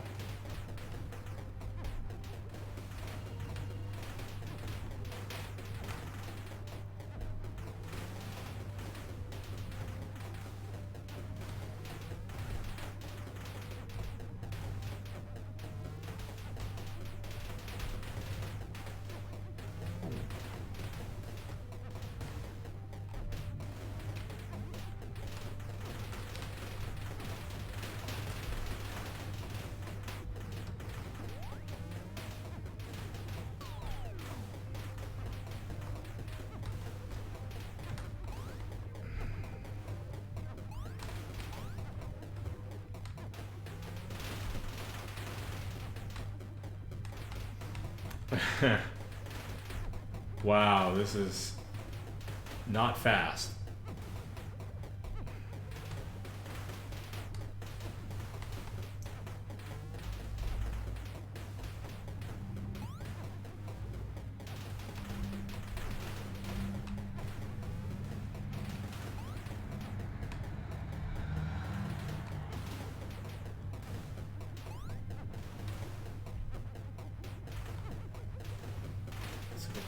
Wow, this is not fast.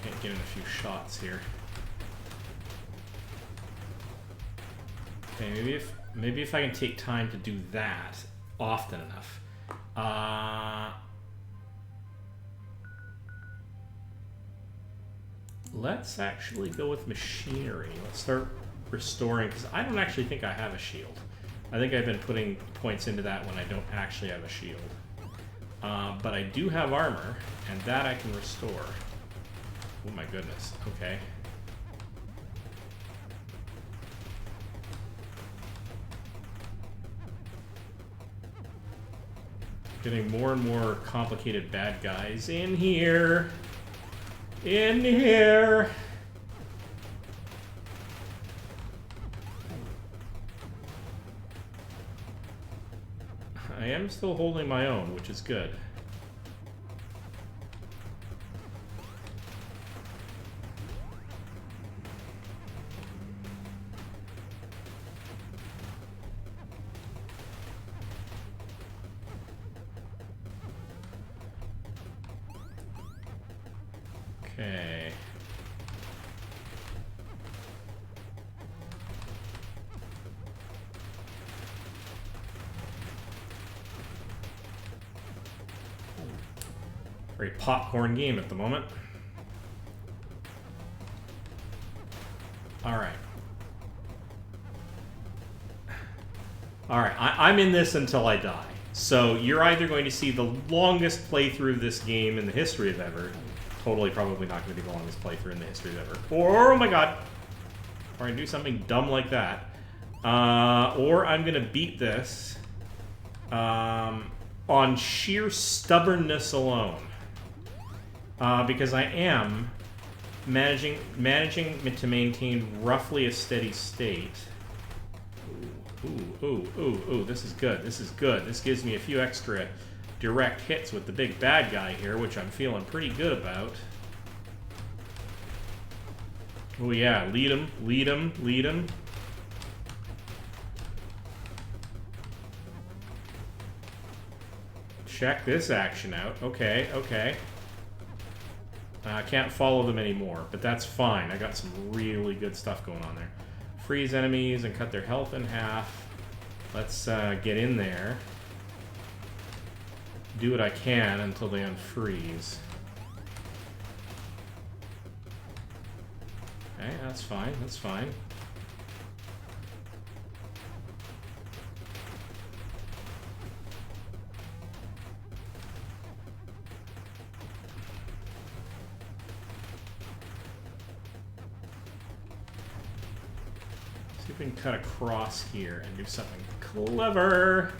Get in a few shots here. Okay, maybe if I can take time to do that often enough. Let's actually go with machinery. Let's start restoring, because I don't actually think I have a shield. I think I've been putting points into that when I don't actually have a shield. But I do have armor, and that I can restore. Oh my goodness, okay. Getting more and more complicated bad guys in here. In here. I am still holding my own, which is good. Okay. Very popcorn game at the moment. All right. All right, I'm in this until I die. So you're either going to see the longest playthrough of this game in the history of ever. Totally probably not going to be the longest playthrough in the history of ever. Or, oh my god, or I do something dumb like that. Or I'm going to beat this on sheer stubbornness alone. Because I am managing to maintain roughly a steady state. Ooh, this is good. This is good. This gives me a few extra direct hits with the big bad guy here, which I'm feeling pretty good about. Oh yeah, lead him, lead him, lead him. Check this action out. Okay, okay. I can't follow them anymore, but that's fine. I got some really good stuff going on there. Freeze enemies and cut their health in half. Let's get in there. Do what I can until they unfreeze. Okay, that's fine, that's fine. See if we can cut across here and do something clever.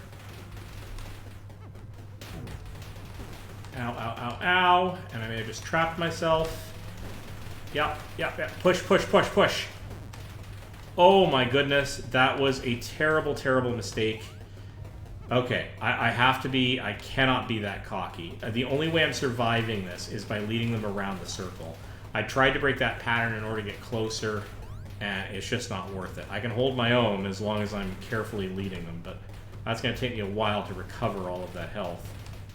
Ow, ow, ow, ow. And I may have just trapped myself. Yep. Push, push, push, push. Oh my goodness. That was a terrible, terrible mistake. Okay, I cannot be that cocky. The only way I'm surviving this is by leading them around the circle. I tried to break that pattern in order to get closer, and it's just not worth it. I can hold my own as long as I'm carefully leading them, but that's going to take me a while to recover all of that health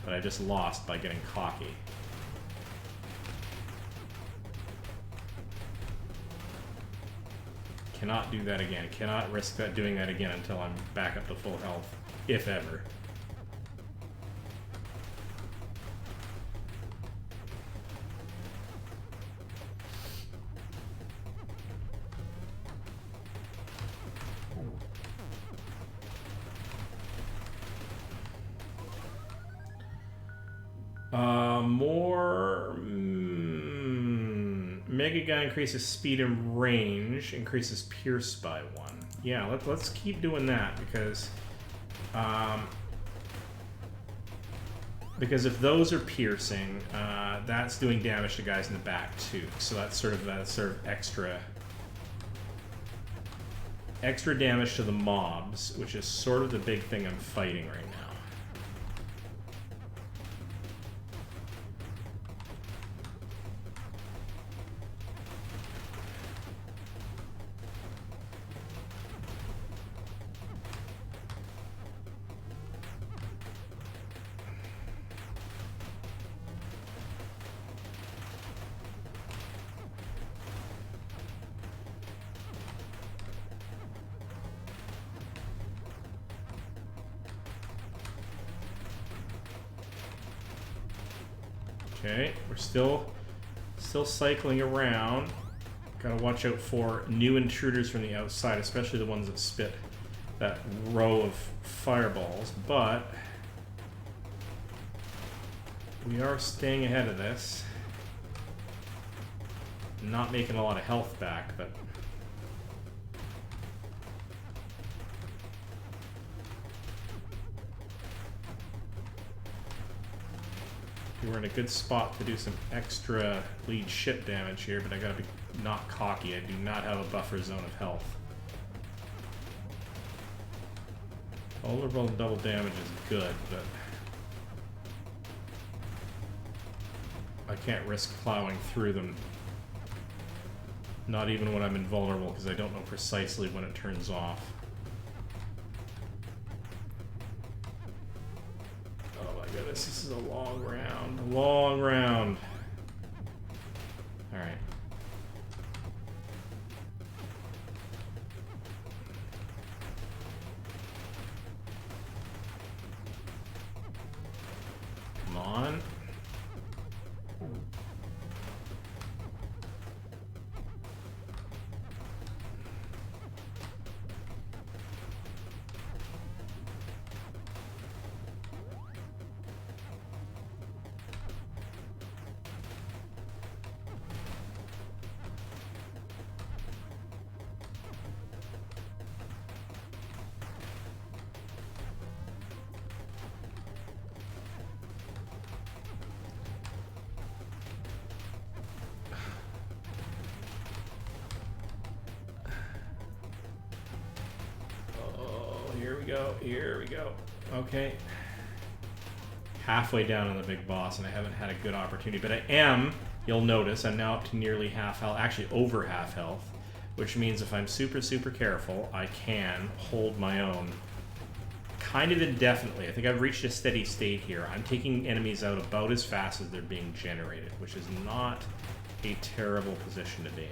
that I just lost by getting cocky. Cannot do that again. Cannot risk doing that again until I'm back up to full health, if ever. Mega Gun increases speed and range, increases Pierce by 1. Yeah, let's keep doing that because if those are piercing, that's doing damage to guys in the back too. So that's sort of extra damage to the mobs, which is sort of the big thing I'm fighting right now. Okay, we're still cycling around. Gotta watch out for new intruders from the outside, especially the ones that spit that row of fireballs, but we are staying ahead of this. Not making a lot of health back, but we're in a good spot to do some extra lead ship damage here, but I gotta be not cocky. I do not have a buffer zone of health. Vulnerable and double damage is good, but I can't risk plowing through them. Not even when I'm invulnerable, because I don't know precisely when it turns off. Oh my goodness, this is a long round. A long round. Alright. Come on. Here we go. Okay. Halfway down on the big boss, and I haven't had a good opportunity, but I am, you'll notice, I'm now up to nearly half health, actually over half health, which means if I'm super, super careful, I can hold my own kind of indefinitely. I think I've reached a steady state here. I'm taking enemies out about as fast as they're being generated, which is not a terrible position to be in.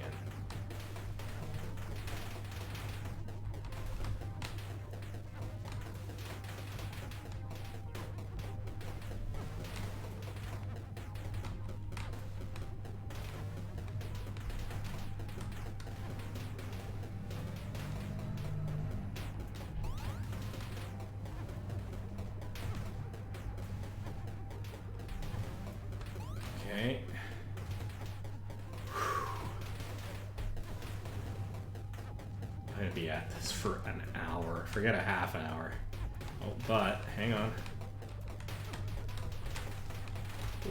Okay. I'm gonna be at this for an hour. Forget a half an hour. Oh, but hang on.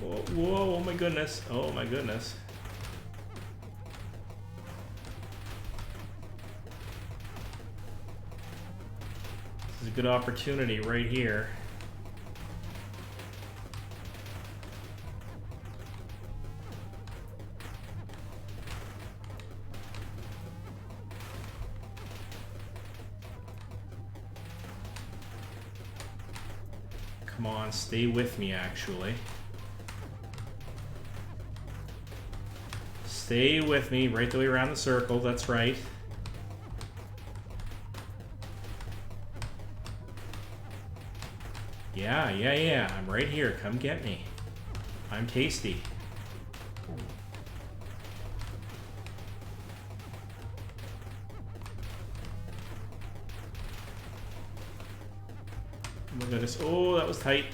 Whoa, whoa, oh my goodness. Oh my goodness. This is a good opportunity right here. Come on, stay with me, actually. Stay with me, right the way around the circle, that's right. Yeah, I'm right here, come get me. I'm tasty. Oh my goodness. Oh, that was tight.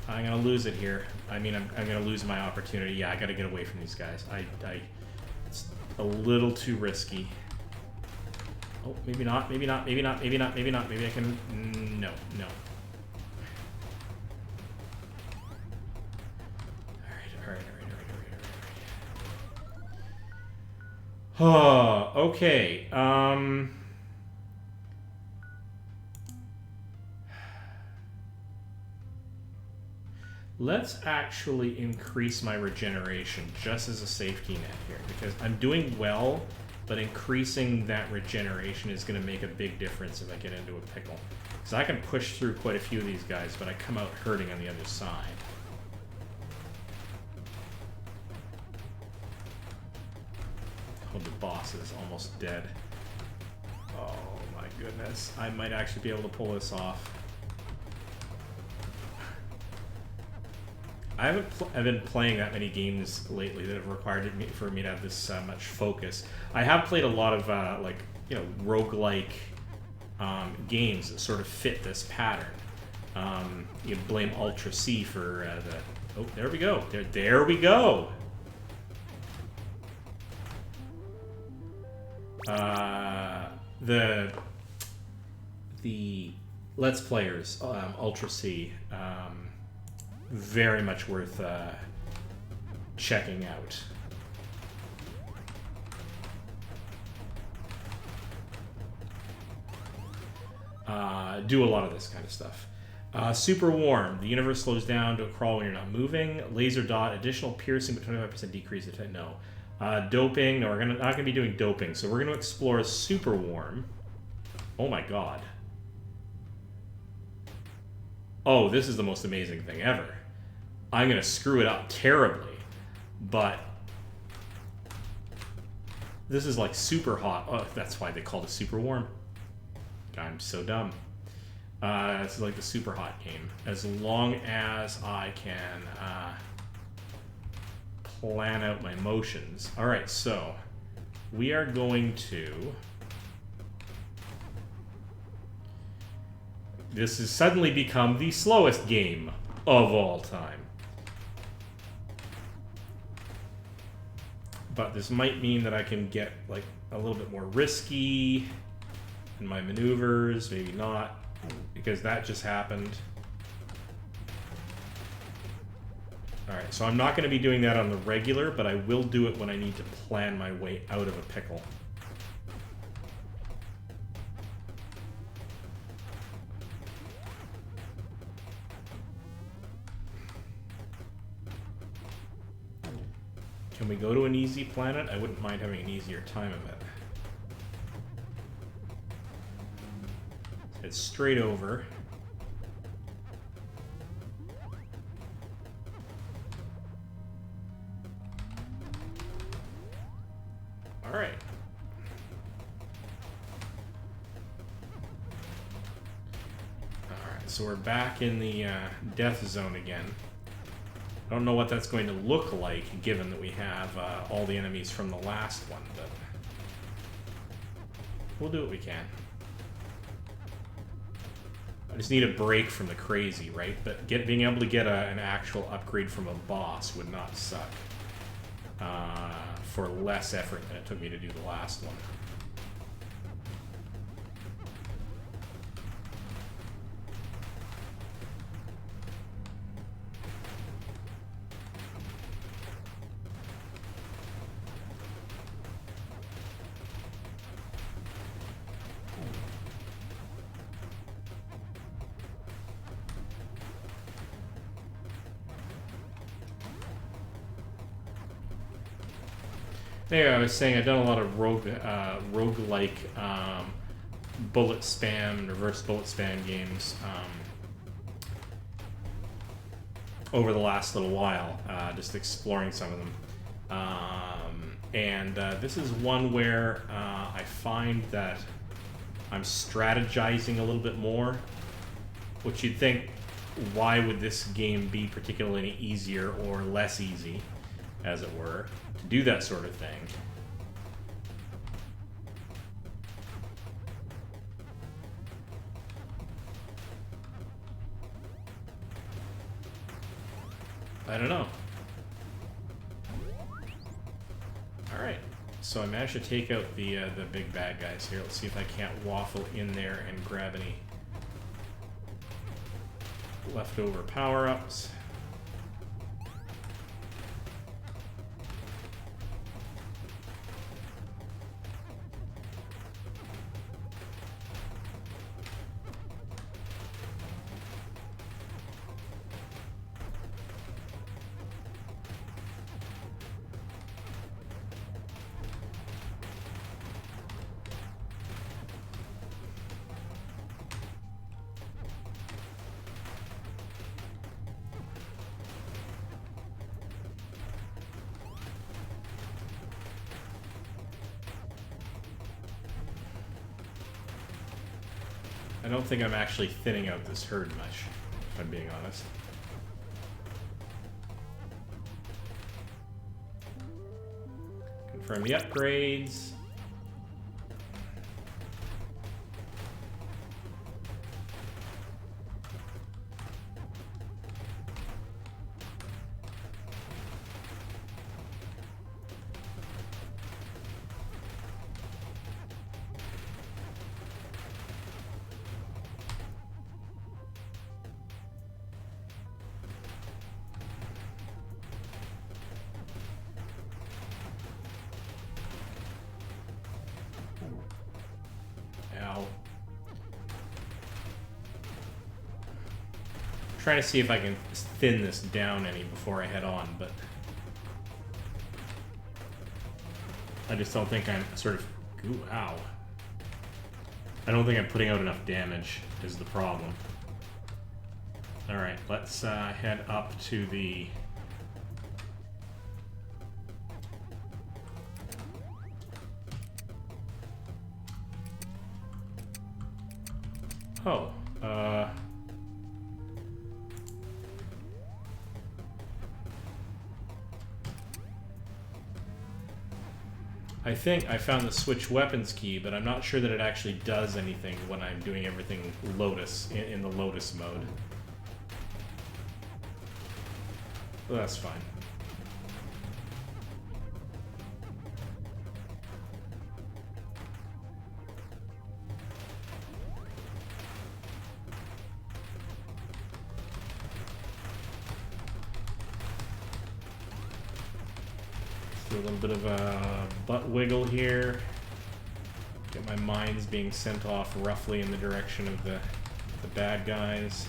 I'm gonna lose it here. I mean, I'm gonna lose my opportunity. Yeah, I gotta get away from these guys. It's a little too risky. Oh, maybe not, maybe not, maybe not, maybe not, maybe not. Maybe I can... No, no. Alright. Oh, okay. Let's actually increase my regeneration just as a safety net here, because I'm doing well, but increasing that regeneration is going to make a big difference if I get into a pickle. Because I can push through quite a few of these guys, but I come out hurting on the other side. Oh, the boss is almost dead. Oh my goodness. I might actually be able to pull this off. I've been playing that many games lately that have required for me to have this much focus. I have played a lot of like, you know, roguelike games that sort of fit this pattern. You blame Ultra C for the. Oh, there we go. There we go. The Let's Players, Ultra C, very much worth checking out. Do a lot of this kind of stuff. Super warm. The universe slows down to a crawl when you're not moving. Laser dot. Additional piercing, but 25% decrease. No. Doping. No, we're not going to be doing doping. So we're going to explore super warm. Oh my god. Oh, this is the most amazing thing ever. I'm going to screw it up terribly, but this is like super hot. Oh, that's why they called it super warm. I'm so dumb. This is like the super hot game. As long as I can plan out my motions. All right, so we are going to... This has suddenly become the slowest game of all time. But this might mean that I can get like a little bit more risky in my maneuvers, maybe not, because that just happened. Alright, so I'm not going to be doing that on the regular, but I will do it when I need to plan my way out of a pickle. Can we go to an easy planet? I wouldn't mind having an easier time of it. Head straight over. Alright. Alright, so we're back in the death zone again. I don't know what that's going to look like, given that we have all the enemies from the last one, but we'll do what we can. I just need a break from the crazy, right? But being able to get an actual upgrade from a boss would not suck for less effort than it took me to do the last one. Anyway, I was saying I've done a lot of roguelike bullet spam, reverse bullet spam games over the last little while, just exploring some of them. And this is one where I find that I'm strategizing a little bit more, which you'd think, why would this game be particularly easier or less easy, as it were, to do that sort of thing. I don't know. Alright, so I managed to take out the big bad guys here. Let's see if I can't waffle in there and grab any leftover power-ups. I don't think I'm actually thinning out this herd much, if I'm being honest. confirm the upgrades. Trying to see if I can thin this down any before I head on, but I just don't think I'm sort of... Ooh, ow. I don't think I'm putting out enough damage is the problem. Alright, let's head up to the... Oh, I think I found the switch weapons key, but I'm not sure that it actually does anything when I'm doing everything Lotus, in the Lotus mode. Well, that's fine. A little bit of a butt wiggle here. Get my mines being sent off roughly in the direction of the bad guys.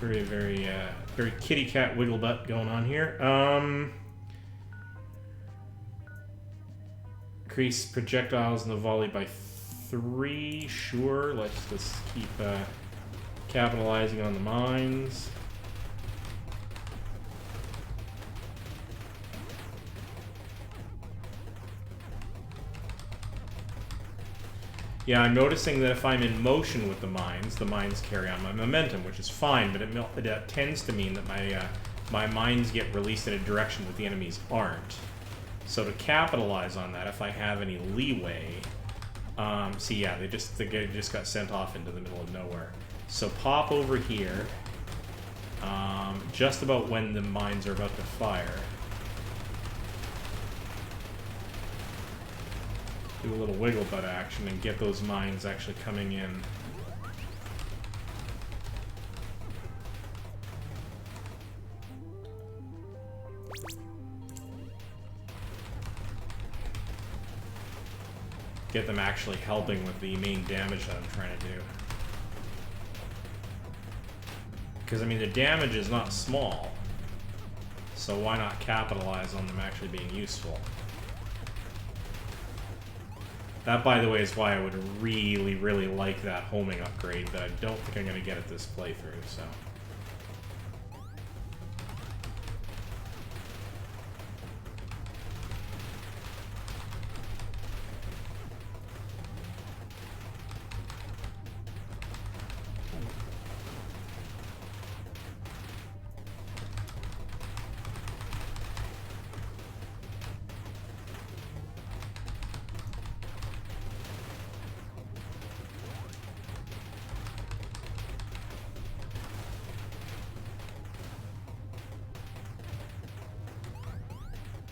Very kitty cat wiggle butt going on here. Increase projectiles in the volley by 3. Sure, let's just keep capitalizing on the mines. Yeah, I'm noticing that if I'm in motion with the mines carry on my momentum, which is fine, but it tends to mean that my mines get released in a direction that the enemies aren't. So to capitalize on that, if I have any leeway, see, yeah, they just got sent off into the middle of nowhere. So pop over here, just about when the mines are about to fire. Do a little wiggle butt action and get those mines actually coming in. Get them actually helping with the main damage that I'm trying to do. Because, I mean, the damage is not small. So why not capitalize on them actually being useful? That, by the way, is why I would really, really like that homing upgrade that I don't think I'm going to get at this playthrough, so...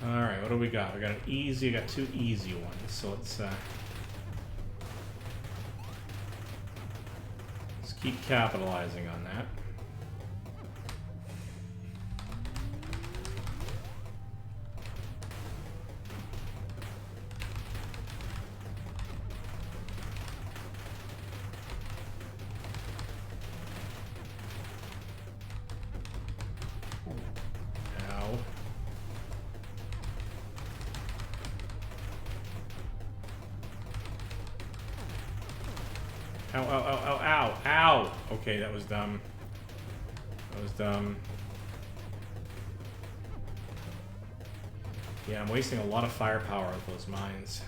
Alright, what do we got? We got an easy, I got 2 easy ones, so let's keep capitalizing on that. Ow, ow, ow, ow, ow, ow! Okay, that was dumb. That was dumb. Yeah, I'm wasting a lot of firepower with those mines.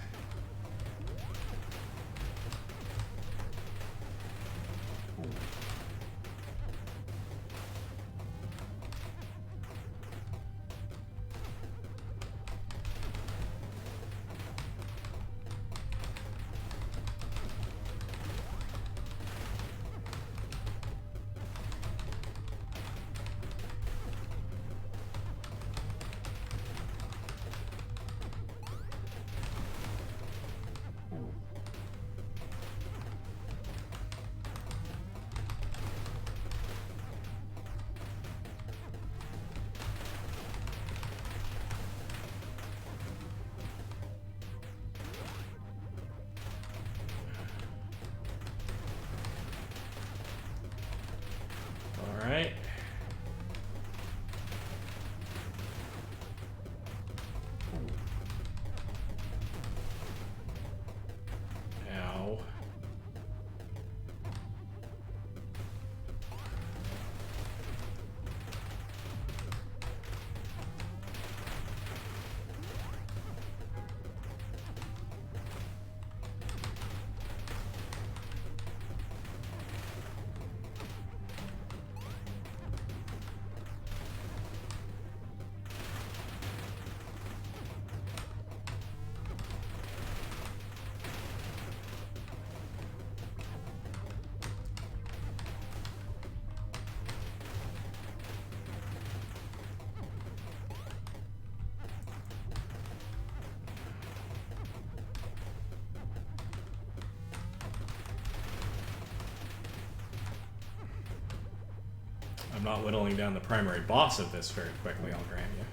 I'm not whittling down the primary boss of this very quickly, I'll grant you.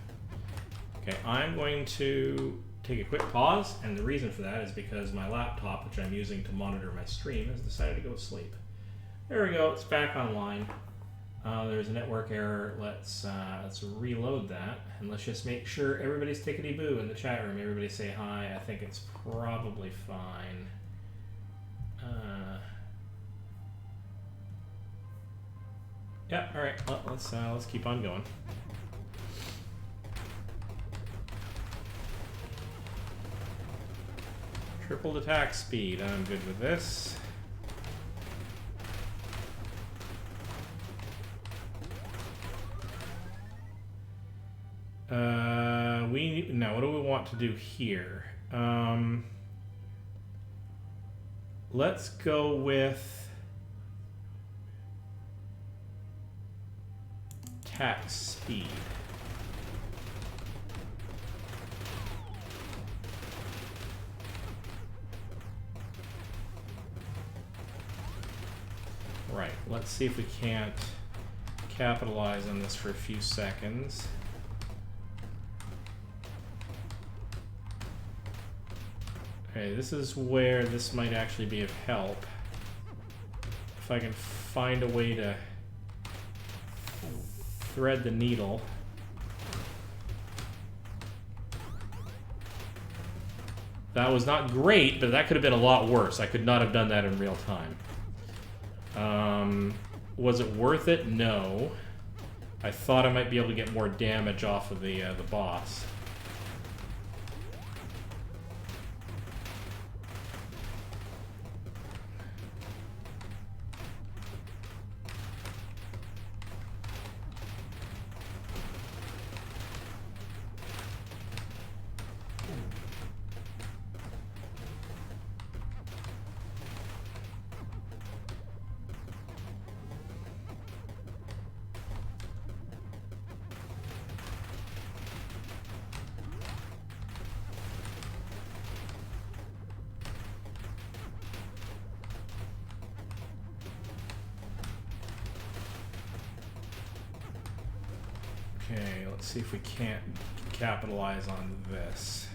Okay, I'm going to take a quick pause, and the reason for that is because my laptop, which I'm using to monitor my stream, has decided to go to sleep. There we go, it's back online. There's a network error. Let's reload that, and let's just make sure everybody's tickety-boo in the chat room. Everybody say hi. I think it's probably fine. Yeah, all right. Well, let's keep on going. Tripled attack speed. I'm good with this. Now what do we want to do here? Let's go with attack speed. Right, let's see if we can't capitalize on this for a few seconds. Okay, this is where this might actually be of help. If I can find a way to thread the needle. That was not great, but that could have been a lot worse. I could not have done that in real time. Was it worth it? No. I thought I might be able to get more damage off of the boss. Okay, let's see if we can't capitalize on this.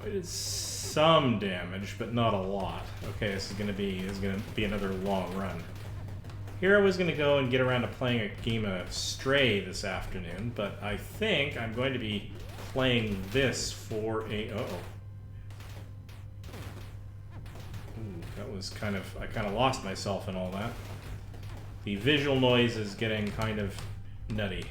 It is some damage, but not a lot. Okay, this is gonna be another long run. Here I was gonna go and get around to playing a game of Stray this afternoon, but I think I'm going to be playing this for a Ooh, that was kind of, I kind of lost myself in all that. The visual noise is getting kind of nutty.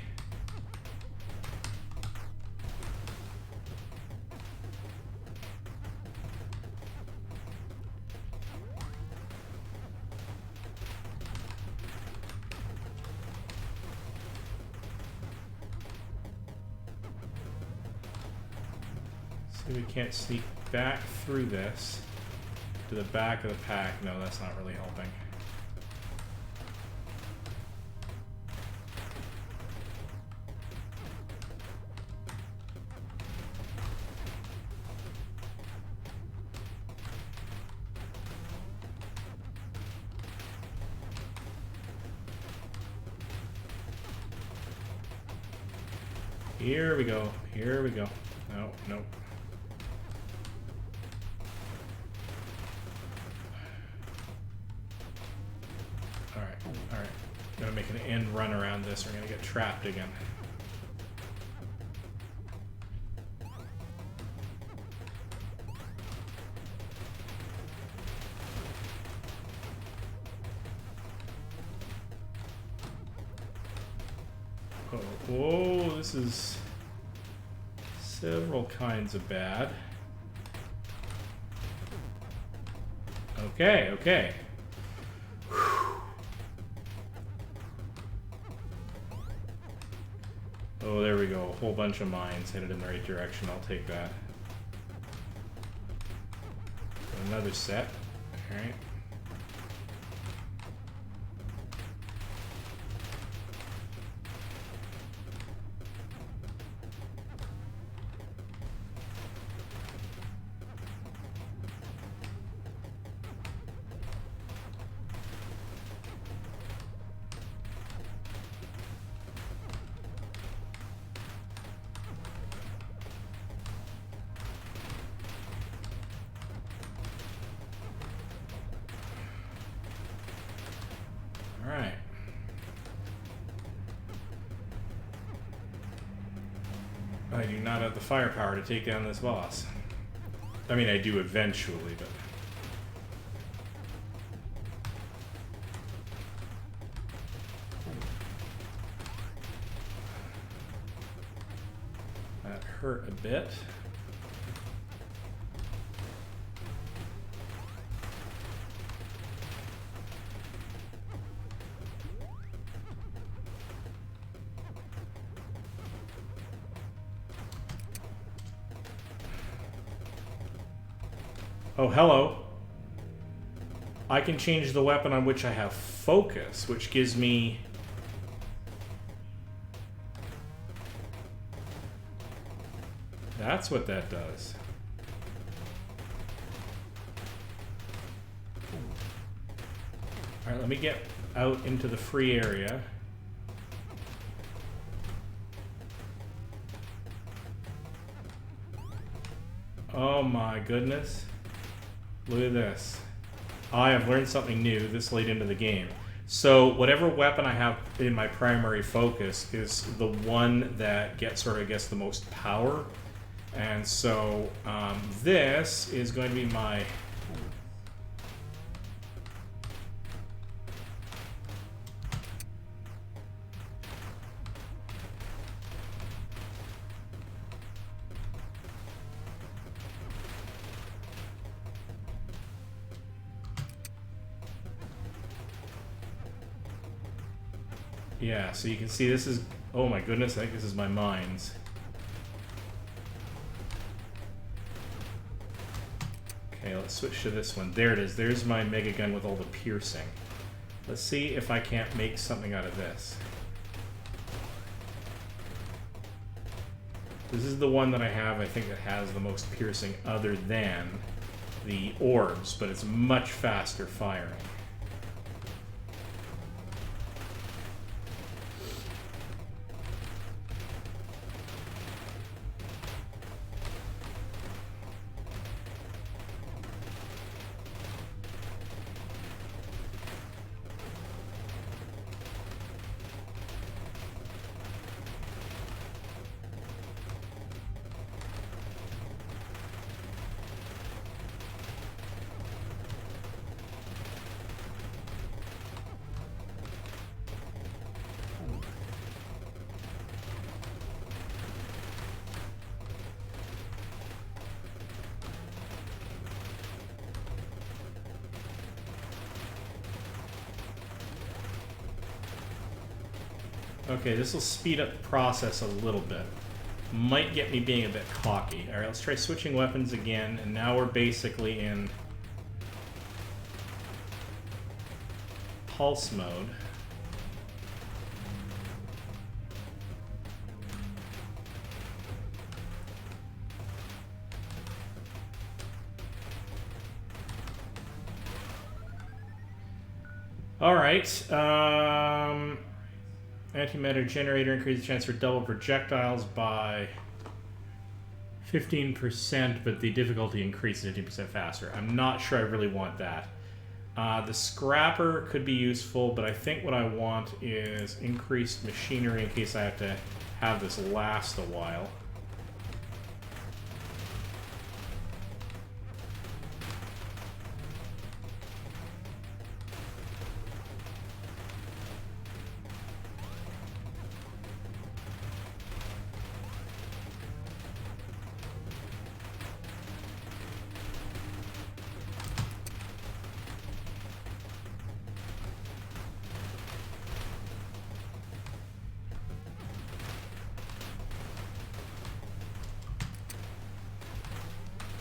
We can't sneak back through this to the back of the pack. No, that's not really helping. Here we go. Here we go. No, nope. Alright. Gonna make an end run around this. We're gonna get trapped again. Oh, whoa, this is several kinds of bad. Okay. Oh, there we go. A whole bunch of mines headed in the right direction. I'll take that. another set. Alright. Alright. I do not have the firepower to take down this boss. I mean, I do eventually, but... that hurt a bit. Oh, hello. I can change the weapon on which I have focus, which gives me... That's what that does. Alright, let me get out into the free area. Oh my goodness. Look at this. I have learned something new this late into the game. So whatever weapon I have in my primary focus is the one that gets sort of, I guess, the most power. And so this is going to be my... Yeah, so you can see this is... Oh my goodness, I think this is my mines. Okay, let's switch to this one. There it is. There's my mega gun with all the piercing. Let's see if I can't make something out of this. This is the one that I have, I think, that has the most piercing other than the orbs, but it's much faster firing. Okay, this will speed up the process a little bit. Might get me being a bit cocky. Alright, let's try switching weapons again, and now we're basically in pulse mode. Alright, antimatter generator increases the chance for double projectiles by 15%, but the difficulty increases 15% faster. I'm not sure I really want that. The scrapper could be useful, but I think what I want is increased machinery in case I have to have this last a while.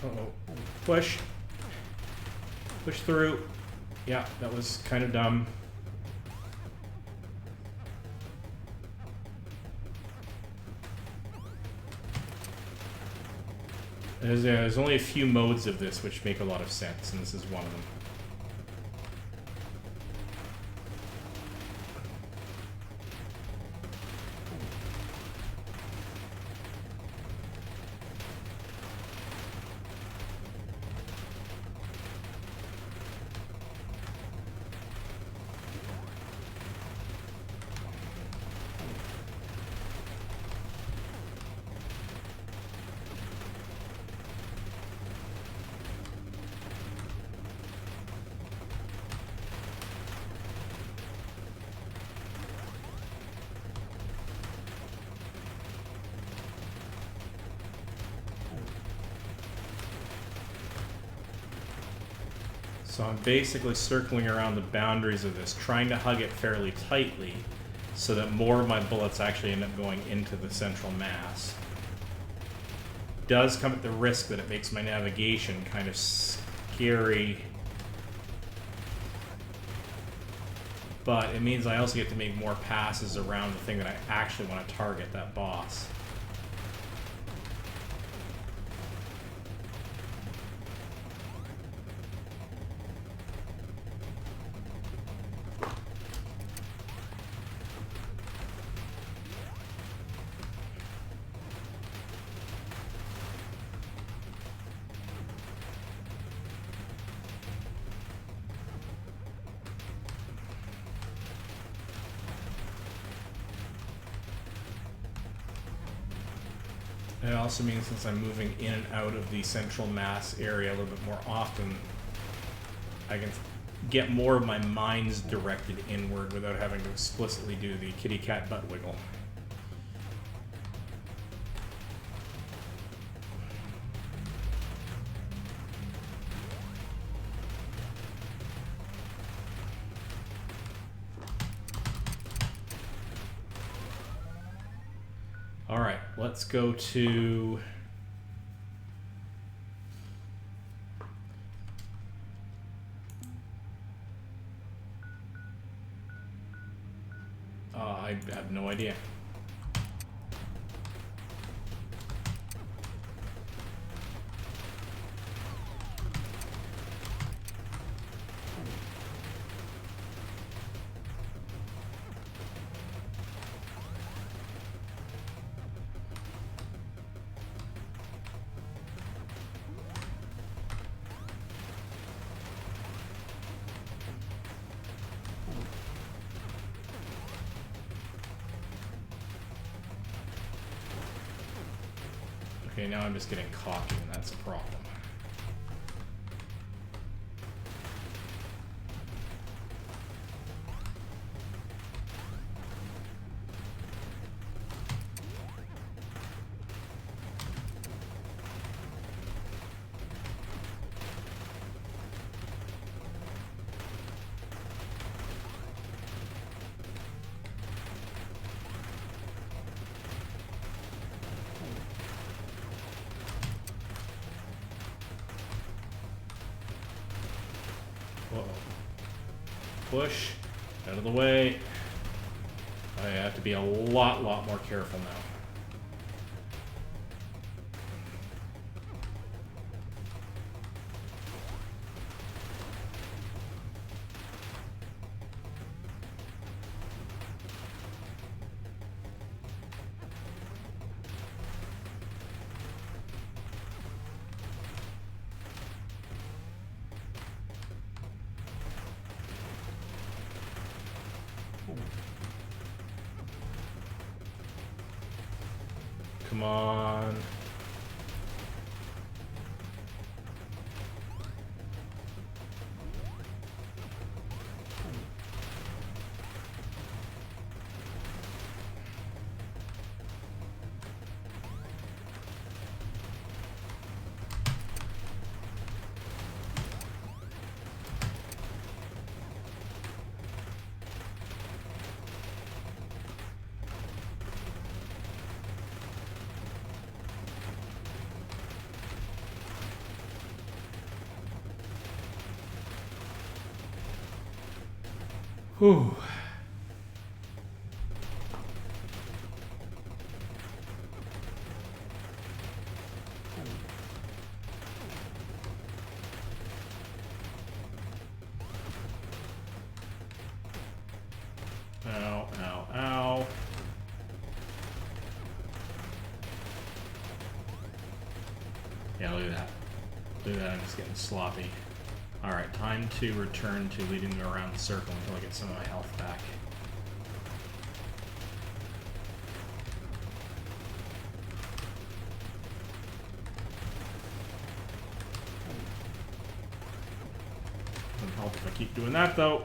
Uh-oh. Push. Push through. Yeah, that was kind of dumb. There's only a few modes of this which make a lot of sense, and this is one of them. So I'm basically circling around the boundaries of this, trying to hug it fairly tightly so that more of my bullets actually end up going into the central mass. Does come at the risk that it makes my navigation kind of scary, but it means I also get to make more passes around the thing that I actually want to target, that boss. It also means since I'm moving in and out of the central mass area a little bit more often, I can get more of my minds directed inward without having to explicitly do the kitty cat butt wiggle. Alright, let's go to... I have no idea. Okay, now I'm just getting cocky, and that's a problem. Uh-oh. Push. Out of the way. I have to be a lot more careful now. Come on. Whew. Ow, ow, ow. Yeah, look at that. Look at that, I'm just getting sloppy. Alright, time to return to leading me around the circle until I get some of my health back. Doesn't help if I keep doing that, though.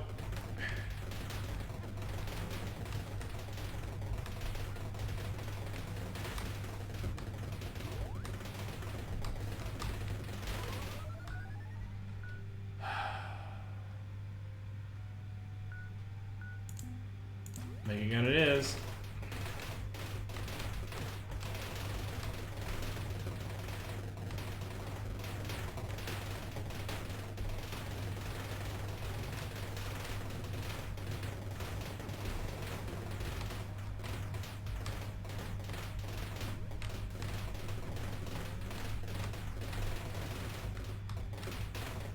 Making gun it is.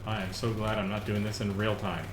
I am so glad I'm not doing this in real time.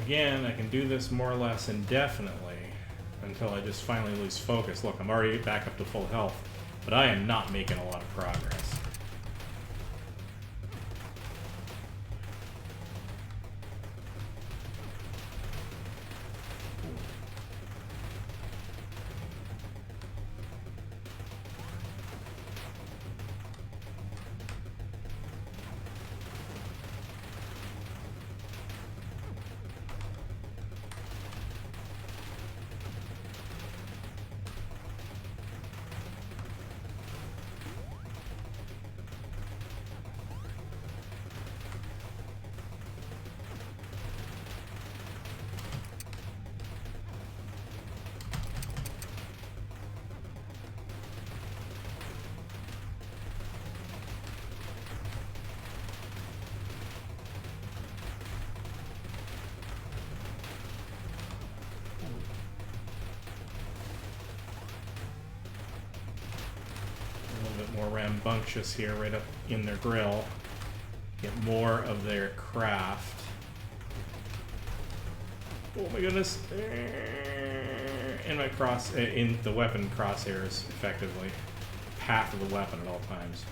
Again, I can do this more or less indefinitely until I just finally lose focus. Look, I'm already back up to full health, but I am not making a lot of progress. More rambunctious here, right up in their grill. Get more of their craft. Oh my goodness! In my in the weapon crosshairs, effectively, path of the weapon at all times.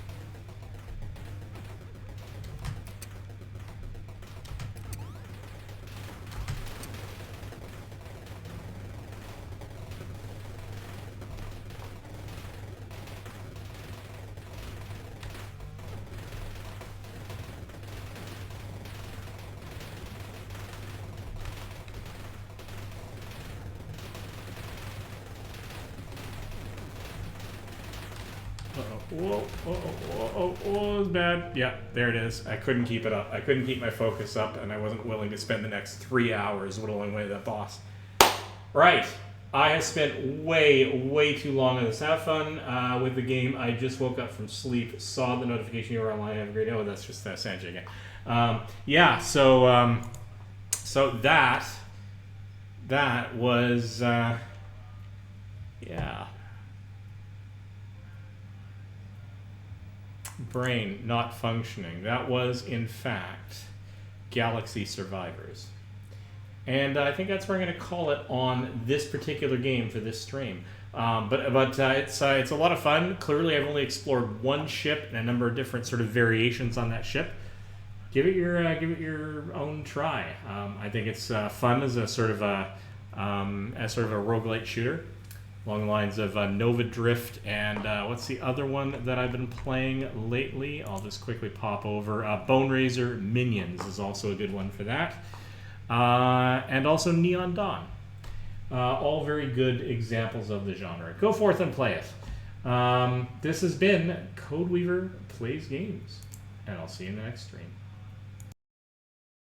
Whoa, oh, it was bad. Yeah, there it is. I couldn't keep it up. I couldn't keep my focus up, and I wasn't willing to spend the next 3 hours whittling away that boss. Right. I have spent way too long on this. Have fun with the game. I just woke up from sleep, saw the notification you were online. Have a great day. Oh, that's just Sanjay again. Yeah, so that was yeah. Brain not functioning. That was in fact Galaxy Survivors. And I think that's where I'm going to call it on this particular game for this stream. But it's a lot of fun. Clearly, I've only explored one ship and a number of different sort of variations on that ship. Give it your own try. I think it's fun as a sort of a roguelike shooter, along the lines of Nova Drift and what's the other one that I've been playing lately? I'll just quickly pop over. Bone Razor Minions is also a good one for that. And also Neon Dawn. All very good examples of the genre. Go forth and play it. This has been Codeweaver Plays Games, and I'll see you in the next stream.